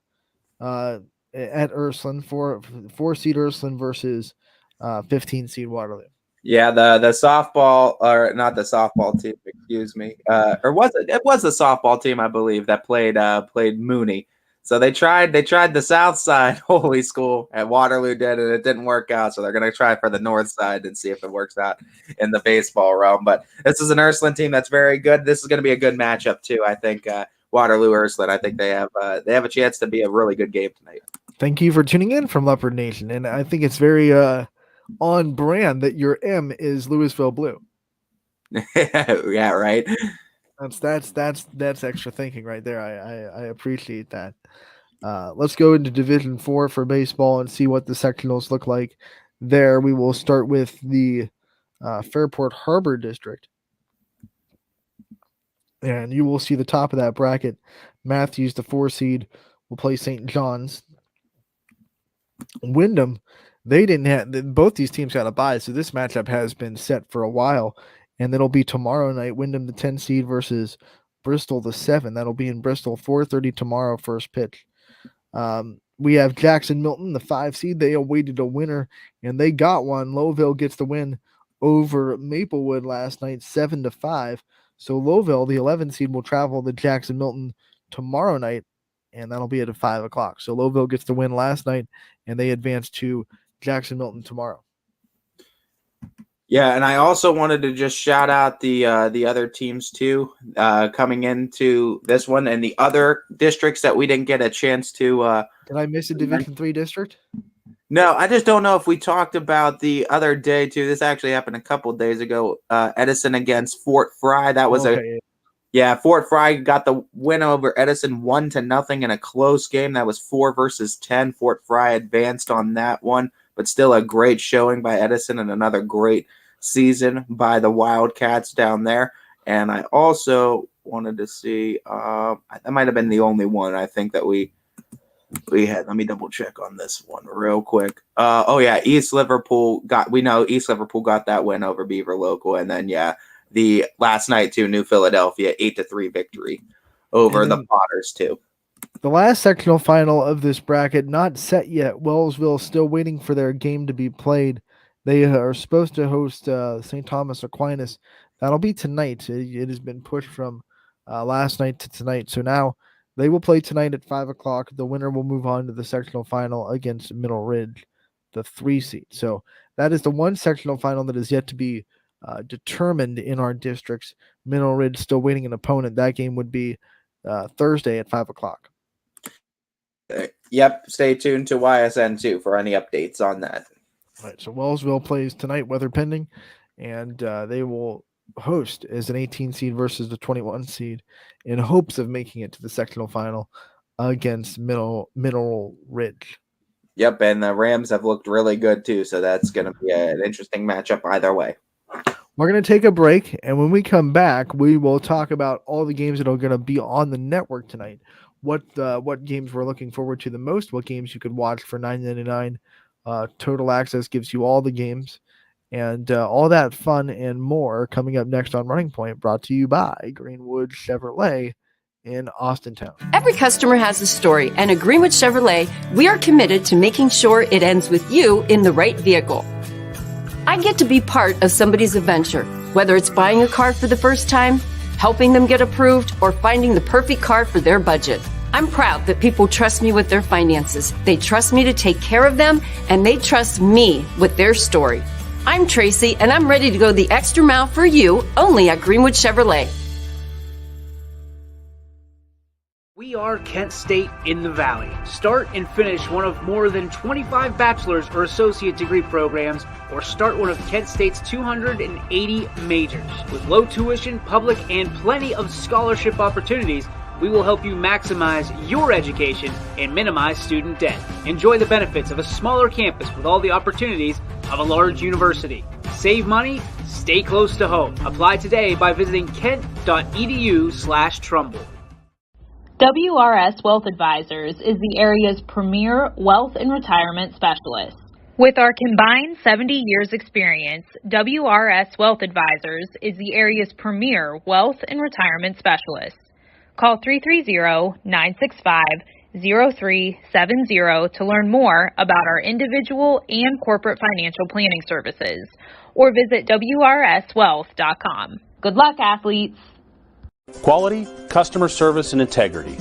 at Ursuline for 4-seed Ursuline versus 15 seed Waterloo. Yeah, the softball, or not the softball team, excuse me, or was it? It was the softball team, I believe, that played Mooney. So they tried the south side holy school at Waterloo did, and it didn't work out. So they're gonna try for the north side and see if it works out in the baseball realm. But this is an Ursuline team that's very good. This is gonna be a good matchup too. I think Waterloo Ursuline. I think they have a chance to be a really good game tonight. Thank you for tuning in from Leopard Nation, and I think it's very on brand that your M is Louisville Blue. Yeah, right. That's extra thinking right there. I appreciate that. Let's go into Division 4 for baseball and see what the sectionals look like there. We will start with the Fairport Harbor District. And you will see the top of that bracket. Matthews, the 4 seed, will play St. John's. Wyndham, both these teams got a bye, so this matchup has been set for a while. And it'll be tomorrow night. Wyndham, the 10 seed, versus Bristol, the 7. That'll be in Bristol, 4:30 tomorrow, first pitch. We have Jackson Milton, the 5 seed. They awaited a winner, and they got one. Lowville gets the win over Maplewood last night, 7-5. So Lowville, the 11 seed, will travel to Jackson Milton tomorrow night, and that'll be at 5 o'clock. So Lowville gets the win last night, and they advance to Jackson Milton tomorrow. Yeah, and I also wanted to just shout out the other teams too, coming into this one and the other districts that we didn't get a chance to. Did I miss a Division 3 district? No, I just don't know if we talked about the other day too. This actually happened a couple of days ago. Edison against Fort Fry. That was Fort Fry got the win over Edison 1-0 in a close game. That was 4-10. Fort Fry advanced on that one, but still a great showing by Edison and another great season by the Wildcats down there. And I also wanted to see, that might have been the only one I think that we had. Let me double check on this one real quick. East Liverpool got that win over Beaver Local. And then, the last night too, New Philadelphia 8-3 victory over the Potters too. The last sectional final of this bracket, not set yet. Wellsville still waiting for their game to be played. They are supposed to host St. Thomas Aquinas. That'll be tonight. It has been pushed from last night to tonight. So now they will play tonight at 5 o'clock. The winner will move on to the sectional final against Middle Ridge, the 3 seed. So that is the one sectional final that is yet to be determined in our districts. Middle Ridge still waiting an opponent. That game would be Thursday at 5 o'clock. Yep. Stay tuned to YSN too for any updates on that. All right, so Wellsville plays tonight, weather pending, and they will host as an 18 seed versus the 21 seed in hopes of making it to the sectional final against Mineral Ridge. Yep, and the Rams have looked really good too, so that's going to be an interesting matchup either way. We're going to take a break, and when we come back, we will talk about all the games that are going to be on the network tonight. What games we're looking forward to the most, what games you could watch for $9.99. Total Access gives you all the games, and all that fun and more coming up next on Running Point, brought to you by Greenwood Chevrolet in Austintown. Every customer has a story, and at Greenwood Chevrolet, we are committed to making sure it ends with you in the right vehicle. I get to be part of somebody's adventure, whether it's buying a car for the first time, helping them get approved, or finding the perfect car for their budget. I'm proud that people trust me with their finances. They trust me to take care of them, and they trust me with their story. I'm Tracy, and I'm ready to go the extra mile for you, only at Greenwood Chevrolet. We are Kent State in the Valley. Start and finish one of more than 25 bachelor's or associate degree programs, or start one of Kent State's 280 majors. With low tuition, public, and plenty of scholarship opportunities, we will help you maximize your education and minimize student debt. Enjoy the benefits of a smaller campus with all the opportunities of a large university. Save money, Stay close to home. Apply today by visiting kent.edu/Trumbull. WRS Wealth Advisors is the area's premier wealth and retirement specialist. With our combined 70 years experience, WRS Wealth Advisors is the area's premier wealth and retirement specialist. Call 330-965-0370 to learn more about our individual and corporate financial planning services, or visit WRSwealth.com. Good luck, athletes! Quality, customer service, and integrity.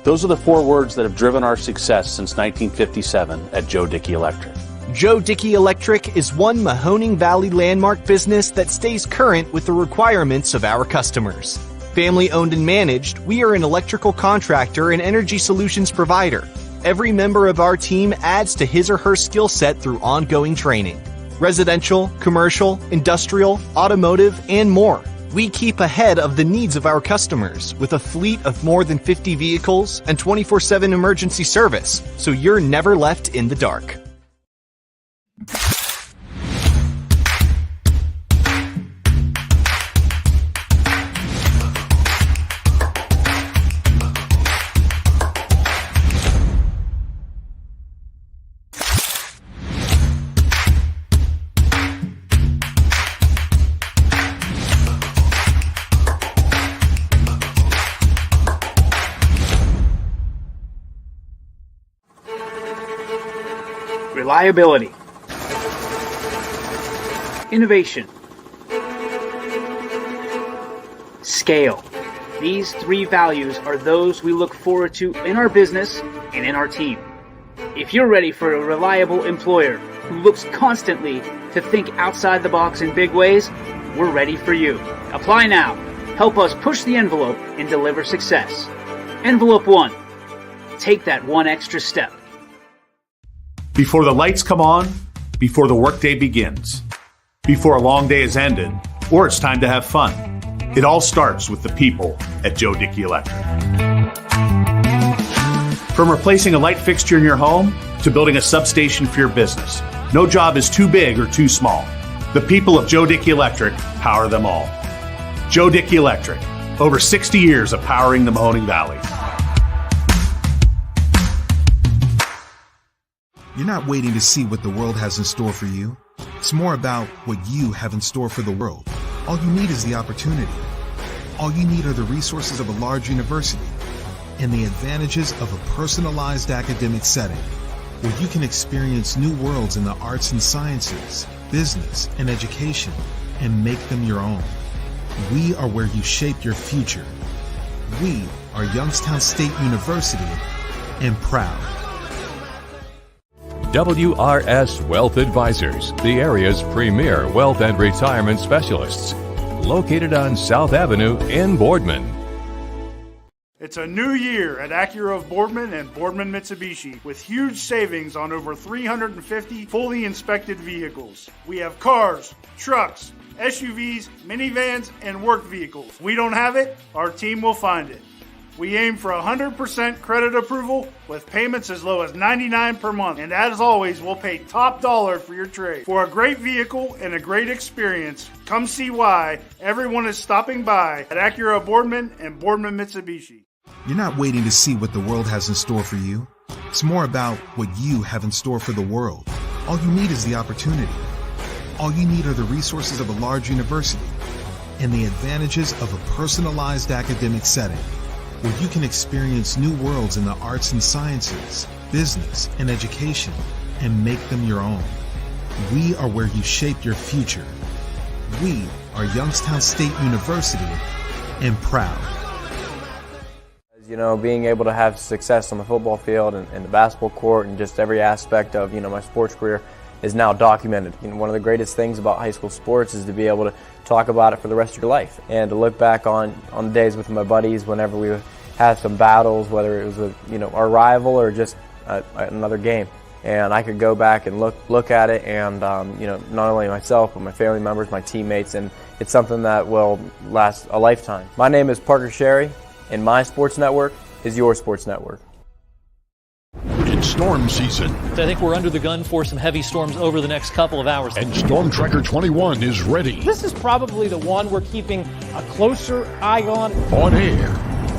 Those are the 4 words that have driven our success since 1957 at Joe Dickey Electric. Joe Dickey Electric is one Mahoning Valley landmark business that stays current with the requirements of our customers. Family owned and managed, we are an electrical contractor and energy solutions provider. Every member of our team adds to his or her skill set through ongoing training. Residential, commercial, industrial, automotive, and more. We keep ahead of the needs of our customers with a fleet of more than 50 vehicles and 24/7 emergency service, so you're never left in the dark. Reliability, innovation, scale. These 3 values are those we look forward to in our business and in our team. If you're ready for a reliable employer who looks constantly to think outside the box in big ways, we're ready for you. Apply now. Help us push the envelope and deliver success. Envelope 1. Take that one extra step. Before the lights come on, before the workday begins, before a long day is ended, or it's time to have fun. It all starts with the people at Joe Dickey Electric. From replacing a light fixture in your home to building a substation for your business, no job is too big or too small. The people of Joe Dickey Electric power them all. Joe Dickey Electric, over 60 years of powering the Mahoning Valley. You're not waiting to see what the world has in store for you. It's more about what you have in store for the world. All you need is the opportunity. All you need are the resources of a large university and the advantages of a personalized academic setting where you can experience new worlds in the arts and sciences, business, and education and make them your own. We are where you shape your future. We are Youngstown State University and proud. WRS Wealth Advisors, the area's premier wealth and retirement specialists. Located on South Avenue in Boardman. It's a new year at Acura of Boardman and Boardman Mitsubishi with huge savings on over 350 fully inspected vehicles. We have cars, trucks, SUVs, minivans, and work vehicles. We don't have it, our team will find it. We aim for 100% credit approval with payments as low as $99 per month. And as always, we'll pay top dollar for your trade. For a great vehicle and a great experience, come see why everyone is stopping by at Acura Boardman and Boardman Mitsubishi. You're not waiting to see what the world has in store for you. It's more about what you have in store for the world. All you need is the opportunity. All you need are the resources of a large university and the advantages of a personalized academic setting where you can experience new worlds in the arts and sciences, business, and education, and make them your own. We are where you shape your future. We are Youngstown State University and proud. You know, being able to have success on the football field and the basketball court and just every aspect of, my sports career is now documented. One of the greatest things about high school sports is to be able to talk about it for the rest of your life and to look back on the days with my buddies whenever we had some battles, whether it was with, our rival or just another game. And I could go back and look at it and, not only myself, but my family members, my teammates, and it's something that will last a lifetime. My name is Parker Sherry, and my sports network is your sports network. Would you storm season. I think we're under the gun for some heavy storms over the next couple of hours. And Storm Tracker 21 is ready. This is probably the one we're keeping a closer eye on. On air.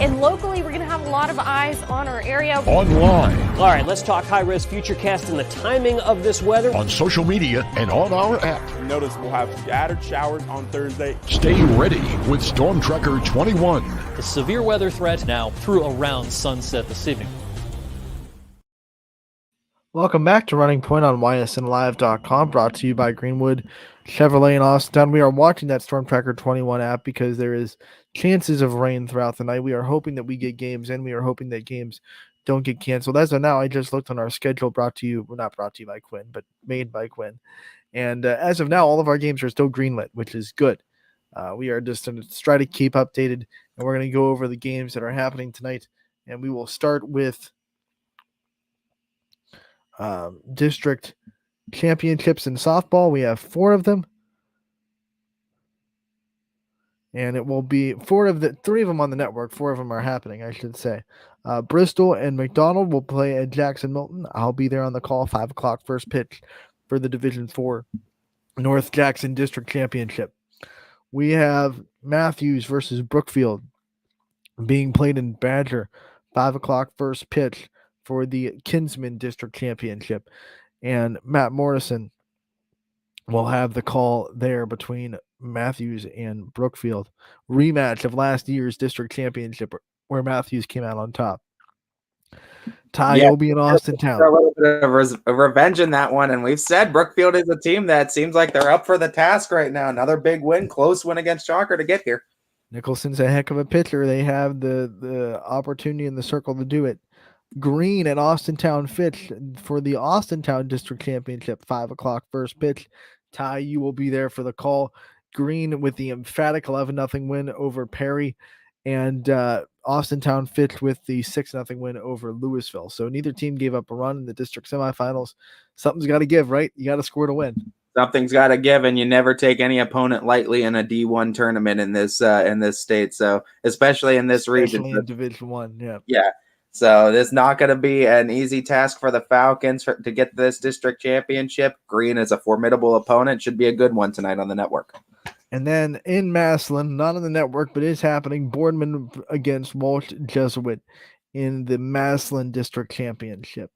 And locally, we're going to have a lot of eyes on our area. Online. All right, let's talk high-risk futurecast and the timing of this weather. On social media and on our app. Notice we'll have scattered showers on Thursday. Stay ready with Storm Tracker 21. The severe weather threat now through around sunset this evening. Welcome back to Running Point on YSNLive.com, brought to you by Greenwood Chevrolet in Austin. We are watching that Storm Tracker 21 app because there is chances of rain throughout the night. We are hoping that we get games in. We are hoping that games don't get canceled. As of now, I just looked on our schedule, not brought to you by Quinn, but made by Quinn. And as of now, all of our games are still greenlit, which is good. We are just going to try to keep updated, and we're going to go over the games that are happening tonight. And we will start with district championships in softball. We have 4 of them. And it will be 3 of them on the network. 4 of them are happening, I should say. Bristol and McDonald will play at Jackson Milton. I'll be there on the call, 5 o'clock first pitch for the Division 4 North Jackson District Championship. We have Matthews versus Brookfield being played in Badger, 5 o'clock first pitch for the Kinsman District Championship. And Matt Morrison will have the call there between Matthews and Brookfield. Rematch of last year's district championship where Matthews came out on top. Ty will be in Austin Town. A little bit of revenge in that one. And we've said Brookfield is a team that seems like they're up for the task right now. Another big win, close win against Shocker to get here. Nicholson's a heck of a pitcher. They have the opportunity in the circle to do it. Green at Austin Town Fitch for the Austin Town District Championship, 5 o'clock first pitch. Ty, you will be there for the call. Green with the emphatic 11-0 win over Perry, and Austin Town Fitch with the 6-0 win over Louisville. So neither team gave up a run in the district semifinals. Something's got to give, right? You got to score to win. Something's got to give, and you never take any opponent lightly in a D1 tournament in this state. So especially in this region, in Division 1, yeah. Yeah. So this is not going to be an easy task for the Falcons to get this district championship. Green is a formidable opponent. Should be a good one tonight on the network. And then in Massillon, not on the network, but is happening, Boardman against Walsh Jesuit in the Massillon District Championship.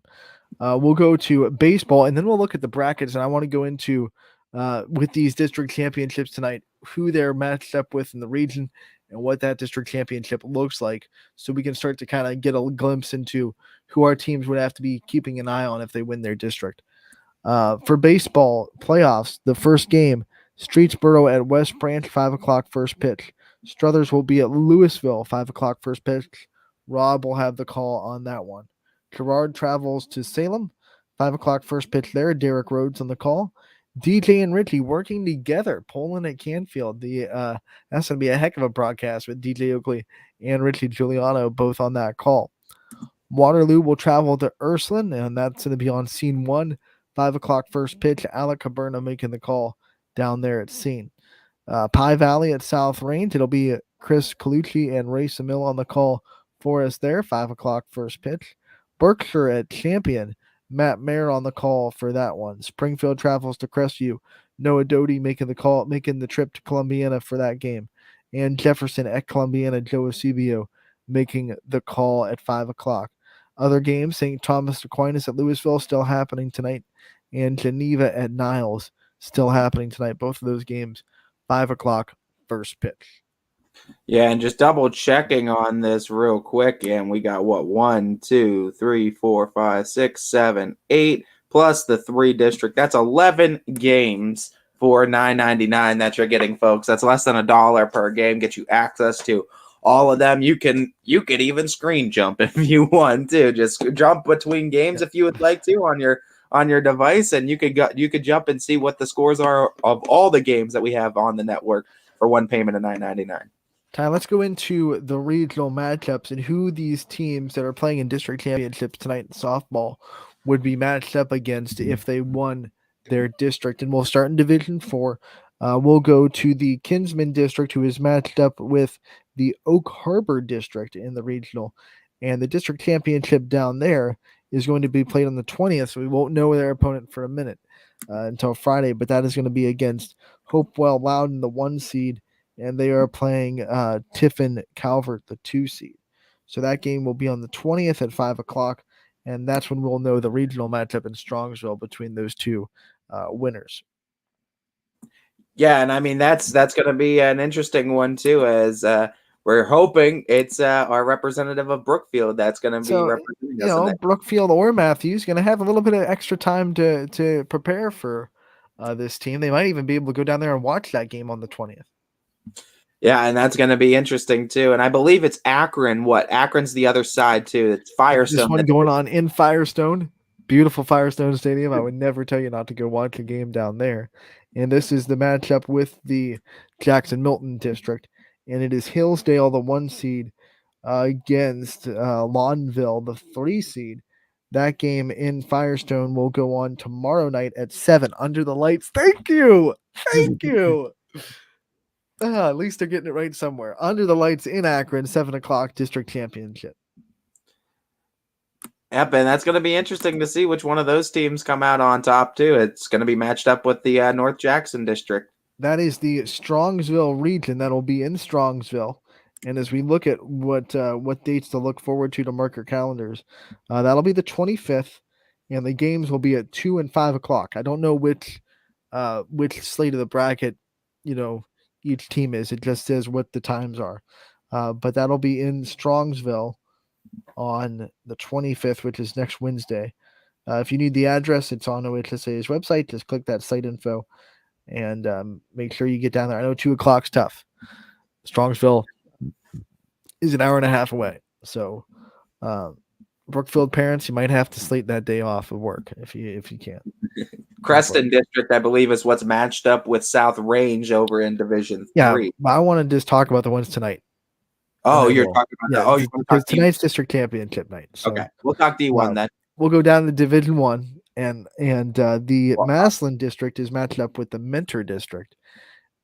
We'll go to baseball, and then we'll look at the brackets, and I want to go into, with these district championships tonight, who they're matched up with in the region and what that district championship looks like, so we can start to kind of get a glimpse into who our teams would have to be keeping an eye on if they win their district. For baseball playoffs, the first game, Streetsboro at West Branch, 5 o'clock first pitch. Struthers will be at Louisville, 5 o'clock first pitch. Rob will have the call on that one. Gerard travels to Salem, 5 o'clock first pitch there. Derek Rhodes on the call. DJ and Richie working together, Poland at Canfield. That's going to be a heck of a broadcast with DJ Oakley and Richie Giuliano both on that call. Waterloo will travel to Ursuline, and that's going to be on scene 1, 5 o'clock first pitch. Alec Caberna making the call down there at scene. Pie Valley at South Range, it'll be Chris Colucci and Ray Samil on the call for us there, 5 o'clock first pitch. Berkshire at Champion, Matt Mayer on the call for that one. Springfield travels to Crestview. Noah Doty making the trip to Columbiana for that game. And Jefferson at Columbiana, Joe Eusebio making the call at 5 o'clock. Other games, St. Thomas Aquinas at Louisville still happening tonight. And Geneva at Niles still happening tonight. Both of those games, 5 o'clock first pitch. Yeah, and just double checking on this real quick, and we got 1, 2, 3, 4, 5, 6, 7, 8 plus the 3 district. That's 11 games for $9.99 that you're getting, folks. That's less than $1 per game. Get you access to all of them. You could even screen jump if you want to. Just jump between games if you would like to on your device, and you could jump and see what the scores are of all the games that we have on the network for one payment of $9.99. Ty, let's go into the regional matchups and who these teams that are playing in district championships tonight in softball would be matched up against if they won their district. And we'll start in Division 4. We'll go to the Kinsman District, who is matched up with the Oak Harbor District in the regional. And the district championship down there is going to be played on the 20th, so we won't know their opponent for a minute until Friday, but that is going to be against Hopewell Loudon, the 1 seed, and they are playing Tiffin Calvert, the 2 seed. So that game will be on the 20th at 5 o'clock, and that's when we'll know the regional matchup in Strongsville between those two winners. Yeah, and I mean that's going to be an interesting one too, as we're hoping it's our representative of Brookfield that's going to be representing us. In that. Brookfield or Matthews going to have a little bit of extra time to prepare for this team. They might even be able to go down there and watch that game on the 20th. Yeah, and that's going to be interesting too. And I believe it's Akron. Akron's the other side too. It's Firestone. This one going on in Firestone. Beautiful Firestone Stadium. I would never tell you not to go watch a game down there. And this is the matchup with the Jackson Milton district. And it is Hillsdale, the 1 seed, against Lawnville, the 3 seed. That game in Firestone will go on tomorrow night at 7 under the lights. Thank you. Thank you. At least they're getting it right somewhere. Under the lights in Akron, 7 o'clock district championship. Yep, and that's going to be interesting to see which one of those teams come out on top too. It's going to be matched up with the North Jackson district. That is the Strongsville region. That'll be in Strongsville. And as we look at what dates to look forward to mark your calendars, that'll be the 25th, and the games will be at 2 and 5 o'clock. I don't know which slate of the bracket, each team is. It just says what the times are. But that'll be in Strongsville on the 25th, which is next Wednesday. If you need the address, it's on OHSA's website. Just click that site info and make sure you get down there. I know 2 o'clock's tough. Strongsville is an hour and a half away. So Brookfield parents, you might have to slate that day off of work if you can. Creston District, I believe, is what's matched up with South Range over in Division 3. Yeah, I want to just talk about the ones tonight. Oh, you're talking about that. Oh, because tonight's district championship night. So, okay, we'll talk D1 then. We'll go down to Division 1, and the Massillon district is matched up with the Mentor district.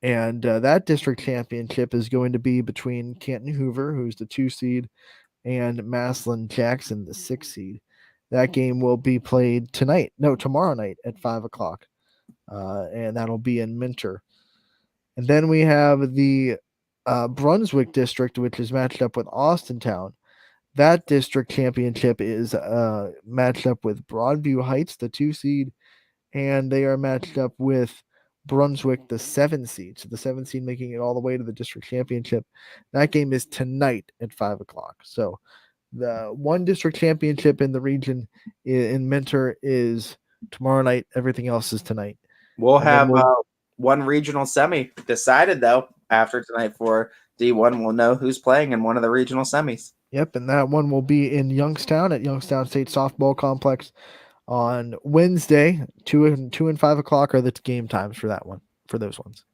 And that district championship is going to be between Canton Hoover, who's the 2 seed, and Massillon Jackson, the 6 seed. That game will be played tomorrow night at 5 o'clock. And that'll be in Mentor. And then we have the Brunswick district, which is matched up with Austintown. That district championship is matched up with Broadview Heights, the 2 seed, and they are matched up with Brunswick, the 7 seed. So the 7 seed making it all the way to the district championship. That game is tonight at 5 o'clock. So the one district championship in the region in Mentor is tomorrow night. Everything else is tonight. We'll have one regional semi decided, though, after tonight for D1. We'll know who's playing in one of the regional semis. Yep, and that one will be in Youngstown at Youngstown State Softball Complex on Wednesday. 2 and 5 o'clock are the game times for that one, for those ones.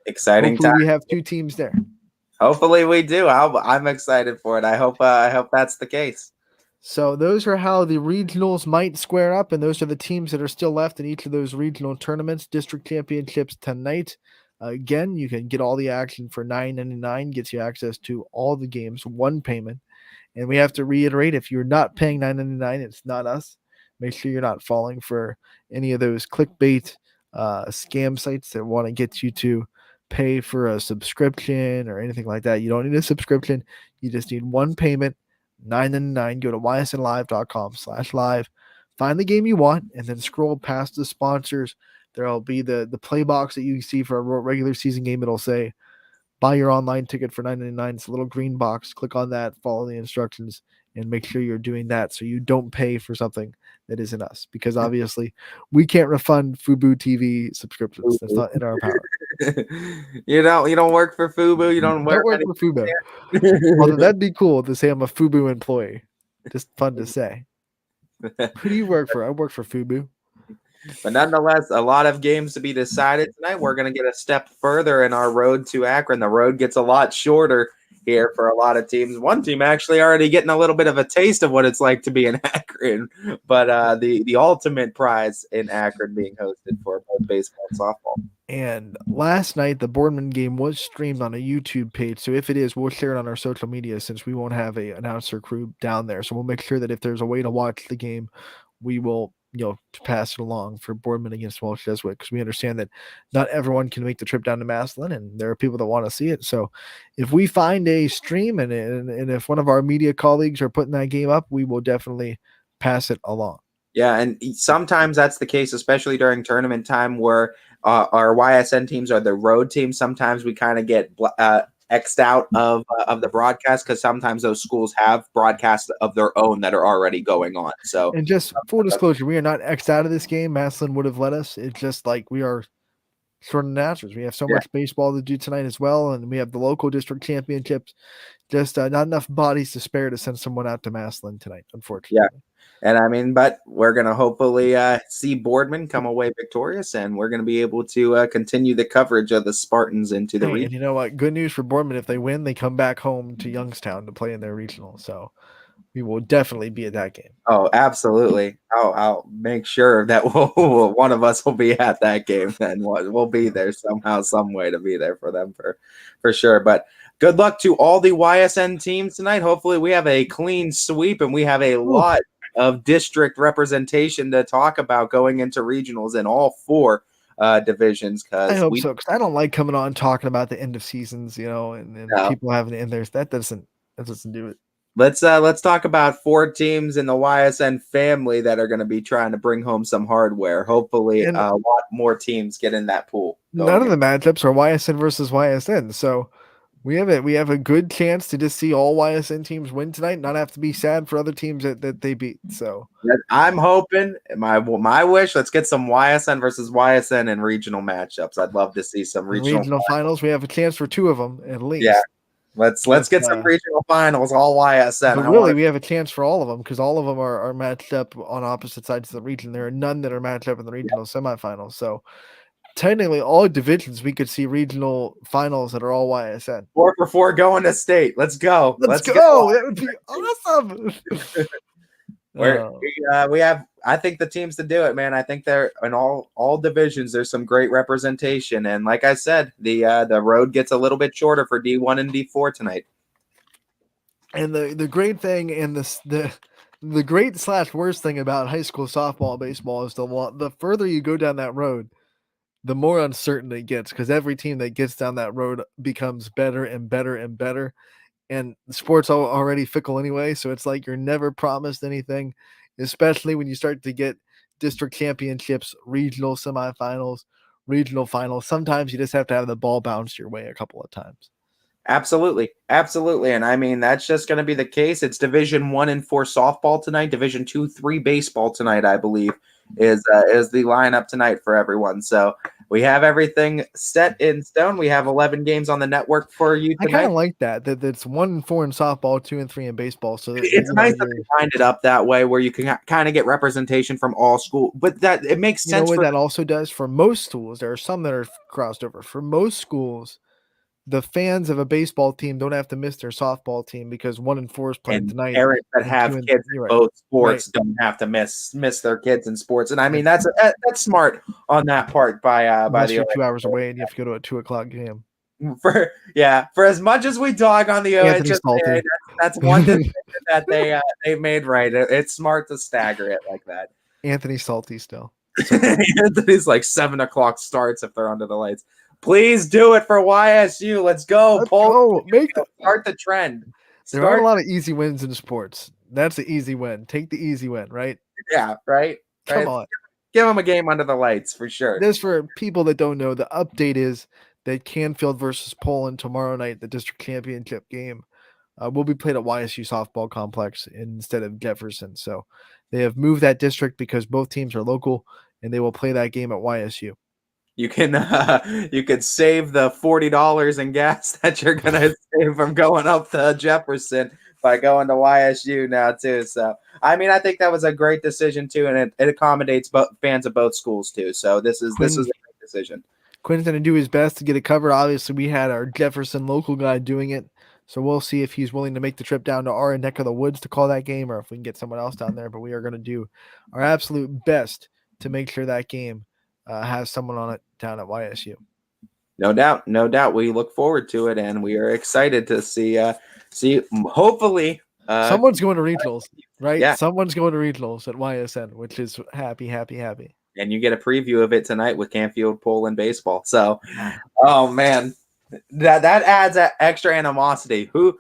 Exciting time. We have 2 teams there. Hopefully we do. I'm excited for it. I hope that's the case. So those are how the regionals might square up, and those are the teams that are still left in each of those regional tournaments. District championships tonight. Again, you can get all the action for $9.99, gets you access to all the games, one payment. And we have to reiterate, if you're not paying $9.99, it's not us. Make sure you're not falling for any of those clickbait scam sites that want to get you to pay for a subscription or anything like that. You don't need a subscription. You just need one payment, $9.99. Go to ysnlive.com/live. Find the game you want, and then scroll past the sponsors. There'll be the play box that you see for a regular season game. It'll say, buy your online ticket for $9.99. It's a little green box. Click on that, follow the instructions, and make sure you're doing that so you don't pay for something that isn't us. Because obviously, we can't refund Fubo TV subscriptions. That's not in our power. You don't work for Fubo. You don't work for Fubo. Although that'd be cool to say I'm a Fubo employee. Just fun to say. Who do you work for? I work for Fubo. But nonetheless, a lot of games to be decided tonight. We're going to get a step further in our road to Akron. The road gets a lot shorter here for a lot of teams. One team actually already getting a little bit of a taste of what it's like to be in Akron, but the ultimate prize in Akron being hosted for both baseball and softball. And last night, the Boardman game was streamed on a YouTube page. So if it is, we'll share it on our social media since we won't have a announcer crew down there. So we'll make sure that if there's a way to watch the game, we will, pass it along for Boardman against Welch Jesuit, because we understand that not everyone can make the trip down to Massillon, and there are people that want to see it. So if we find a stream and if one of our media colleagues are putting that game up, we will definitely pass it along. Yeah, and sometimes that's the case, especially during tournament time where our YSN teams are the road teams. Sometimes we kind of get X'd out of the broadcast because sometimes those schools have broadcasts of their own that are already going on. So, and just full disclosure, we are not X'd out of this game. Massillon would have let us. It's just like we are short of announcers. We have so much baseball to do tonight as well, and we have the local district championships. Just not enough bodies to spare to send someone out to Massillon tonight, unfortunately. Yeah. And I mean, but we're going to hopefully see Boardman come away victorious, and we're going to be able to continue the coverage of the Spartans into the region. And you know what? Good news for Boardman. If they win, they come back home to Youngstown to play in their regional. So we will definitely be at that game. Oh, absolutely. I'll make sure that one of us will be at that game, and we'll be there somehow, some way to be there for them for sure. But good luck to all the YSN teams tonight. Hopefully we have a clean sweep, and we have a lot of district representation to talk about going into regionals in all four divisions. I hope so, because I don't like coming on talking about the end of seasons, and people having to end theirs. That doesn't do it. Let's talk about four teams in the YSN family that are going to be trying to bring home some hardware. Hopefully, a lot more teams get in that pool. None of the matchups are YSN versus YSN, so we have a good chance to just see all YSN teams win tonight, not have to be sad for other teams that they beat. So I'm hoping my wish. Let's get some YSN versus YSN in regional matchups. I'd love to see some regional finals. We have a chance for two of them at least. Yeah. Let's get some regional finals, all YSN. But really, we have a chance for all of them because all of them are matched up on opposite sides of the region. There are none that are matched up in the regional semifinals. So technically, all divisions we could see regional finals that are all YSN. 4 for 4 going to state. Let's go. Let's go. That would be awesome. We have, I think, the teams to do it, man. I think they're in all divisions. There's some great representation, and like I said, the road gets a little bit shorter for D1 and D4 tonight. And the great thing and the great / worst thing about high school softball and baseball is the further you go down that road, the more uncertain it gets, because every team that gets down that road becomes better and better and better. And the sport's already fickle anyway, so it's like you're never promised anything, especially when you start to get district championships, regional semifinals, regional finals. Sometimes you just have to have the ball bounce your way a couple of times. Absolutely. And I mean, that's just going to be the case. It's Division 1 and 4 softball tonight. Division 2, 3 baseball tonight, I believe, is the lineup tonight for everyone. So we have everything set in stone. We have 11 games on the network for you tonight. I kind of like that it's 1 and 4 in softball, 2 and 3 in baseball. So it's nice that they lined it up that way where you can kind of get representation from all schools. But that it makes sense. You know what that also does for most schools? There are some that are crossed over. For most schools, the fans of a baseball team don't have to miss their softball team because 1 and 4 is playing tonight. Parents that have kids in both sports don't have to miss their kids in sports, and I mean that's smart on that part by Unless the you're 2 hours away and you have to go to a 2:00 game. For as much as we dog on the OHSA, that's one decision that they made right. It's smart to stagger it like that. Anthony's salty still. Anthony's like 7:00 starts if they're under the lights. Please do it for YSU. Let's go. Start the trend. There are a lot of easy wins in sports. That's the easy win. Take the easy win, right? Yeah, right. Come on. Give them a game under the lights for sure. Just for people that don't know, the update is that Canfield versus Poland tomorrow night, the district championship game, will be played at YSU Softball Complex instead of Jefferson. So they have moved that district because both teams are local, and they will play that game at YSU. You can save the $40 in gas that you're gonna save from going up to Jefferson by going to YSU now too. So I mean, I think that was a great decision too, and it accommodates both fans of both schools too. So this is a great decision. Quinn's going to do his best to get it covered. Obviously, we had our Jefferson local guy doing it So we'll see if he's willing to make the trip down to our neck of the woods to call that game, or if we can get someone else down there. But we are going to do our absolute best to make sure that game has someone on it down at YSU. No doubt, no doubt. We look forward to it, and we are excited to see hopefully someone's going to regionals, right? Yeah, someone's going to regionals at YSN, which is happy. And you get a preview of it tonight with Canfield Poland baseball. So, oh man, that adds that extra animosity. Who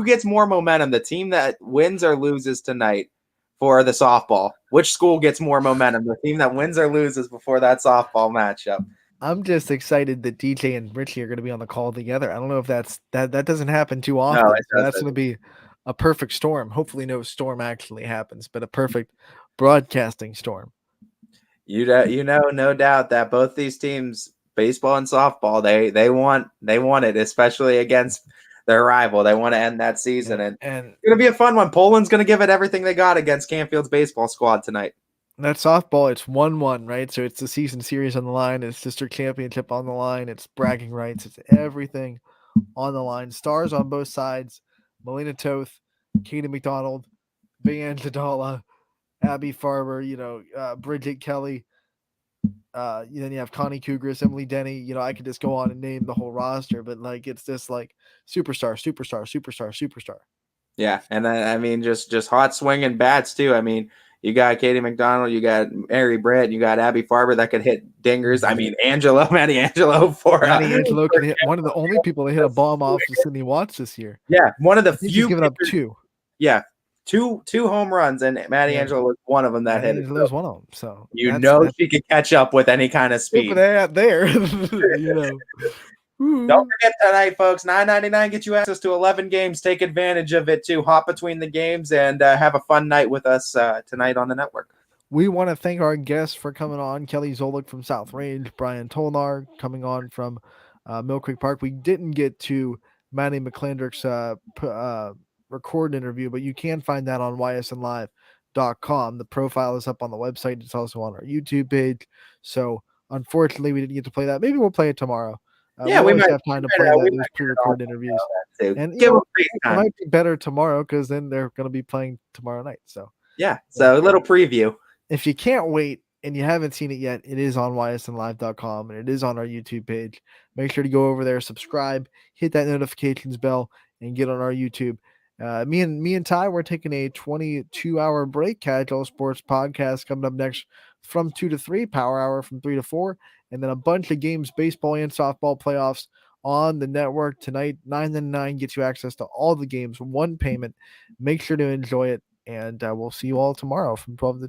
gets more momentum? The team that wins or loses tonight for the softball? Which school gets more momentum? The team that wins or loses before that softball matchup? I'm just excited that DJ and Richie are going to be on the call together. I don't know if that doesn't happen too often. No, so that's going to be a perfect storm. Hopefully no storm actually happens, but a perfect broadcasting storm. You know, no doubt that both these teams, baseball and softball, they want it, especially against their rival. They want to end that season, and it's going to be a fun one. Poland's going to give it everything they got against Canfield's baseball squad tonight. That softball, it's 1-1, right? So it's the season series on the line. It's district championship on the line. It's bragging rights. It's everything on the line. Stars on both sides. Melina Toth, Katie McDonald, Van Zadala, Abby Farber, Bridget Kelly. Then you have Connie Kugris, Emily Denny. I could just go on and name the whole roster, but it's just like superstar. Yeah, and I mean, just hot swinging bats too. I mean, you got Katie McDonald, you got Mary Brett, you got Abby Farber that could hit dingers. I mean, Maddie Angelo can hit, one of the only people that hit a bomb off of Sydney Watts this year. Yeah, one of the few. He's given up two. Yeah, two home runs, and Maddie Angelo was one of them that hit it. Was one of them. So she could catch up with any kind of speed. There, Don't forget tonight, folks. $9.99 get you access to 11 games. Take advantage of it too. Hop between the games and have a fun night with us tonight on the network. We want to thank our guests for coming on. Kelly Zolik from South Range, Brian Tolnar coming on from Mill Creek Park. We didn't get to Maddie McClandrick's record interview, but you can find that on ysnlive.com. The profile is up on the website. It's also on our YouTube page. So unfortunately, we didn't get to play that. Maybe we'll play it tomorrow. We might have time to play those pre-recorded interviews. And it might be better tomorrow because then they're going to be playing tomorrow night. So yeah, so a little preview. If you can't wait and you haven't seen it yet, it is on ysnlive.com and it is on our YouTube page. Make sure to go over there, subscribe, hit that notifications bell, and get on our YouTube. Me and Ty, we're taking a 22-hour break. Casual Sports Podcast coming up next from 2 to 3, Power Hour from 3 to 4, and then a bunch of games, baseball and softball playoffs on the network tonight. $9.99 gets you access to all the games, one payment. Make sure to enjoy it, and we'll see you all tomorrow from 12 to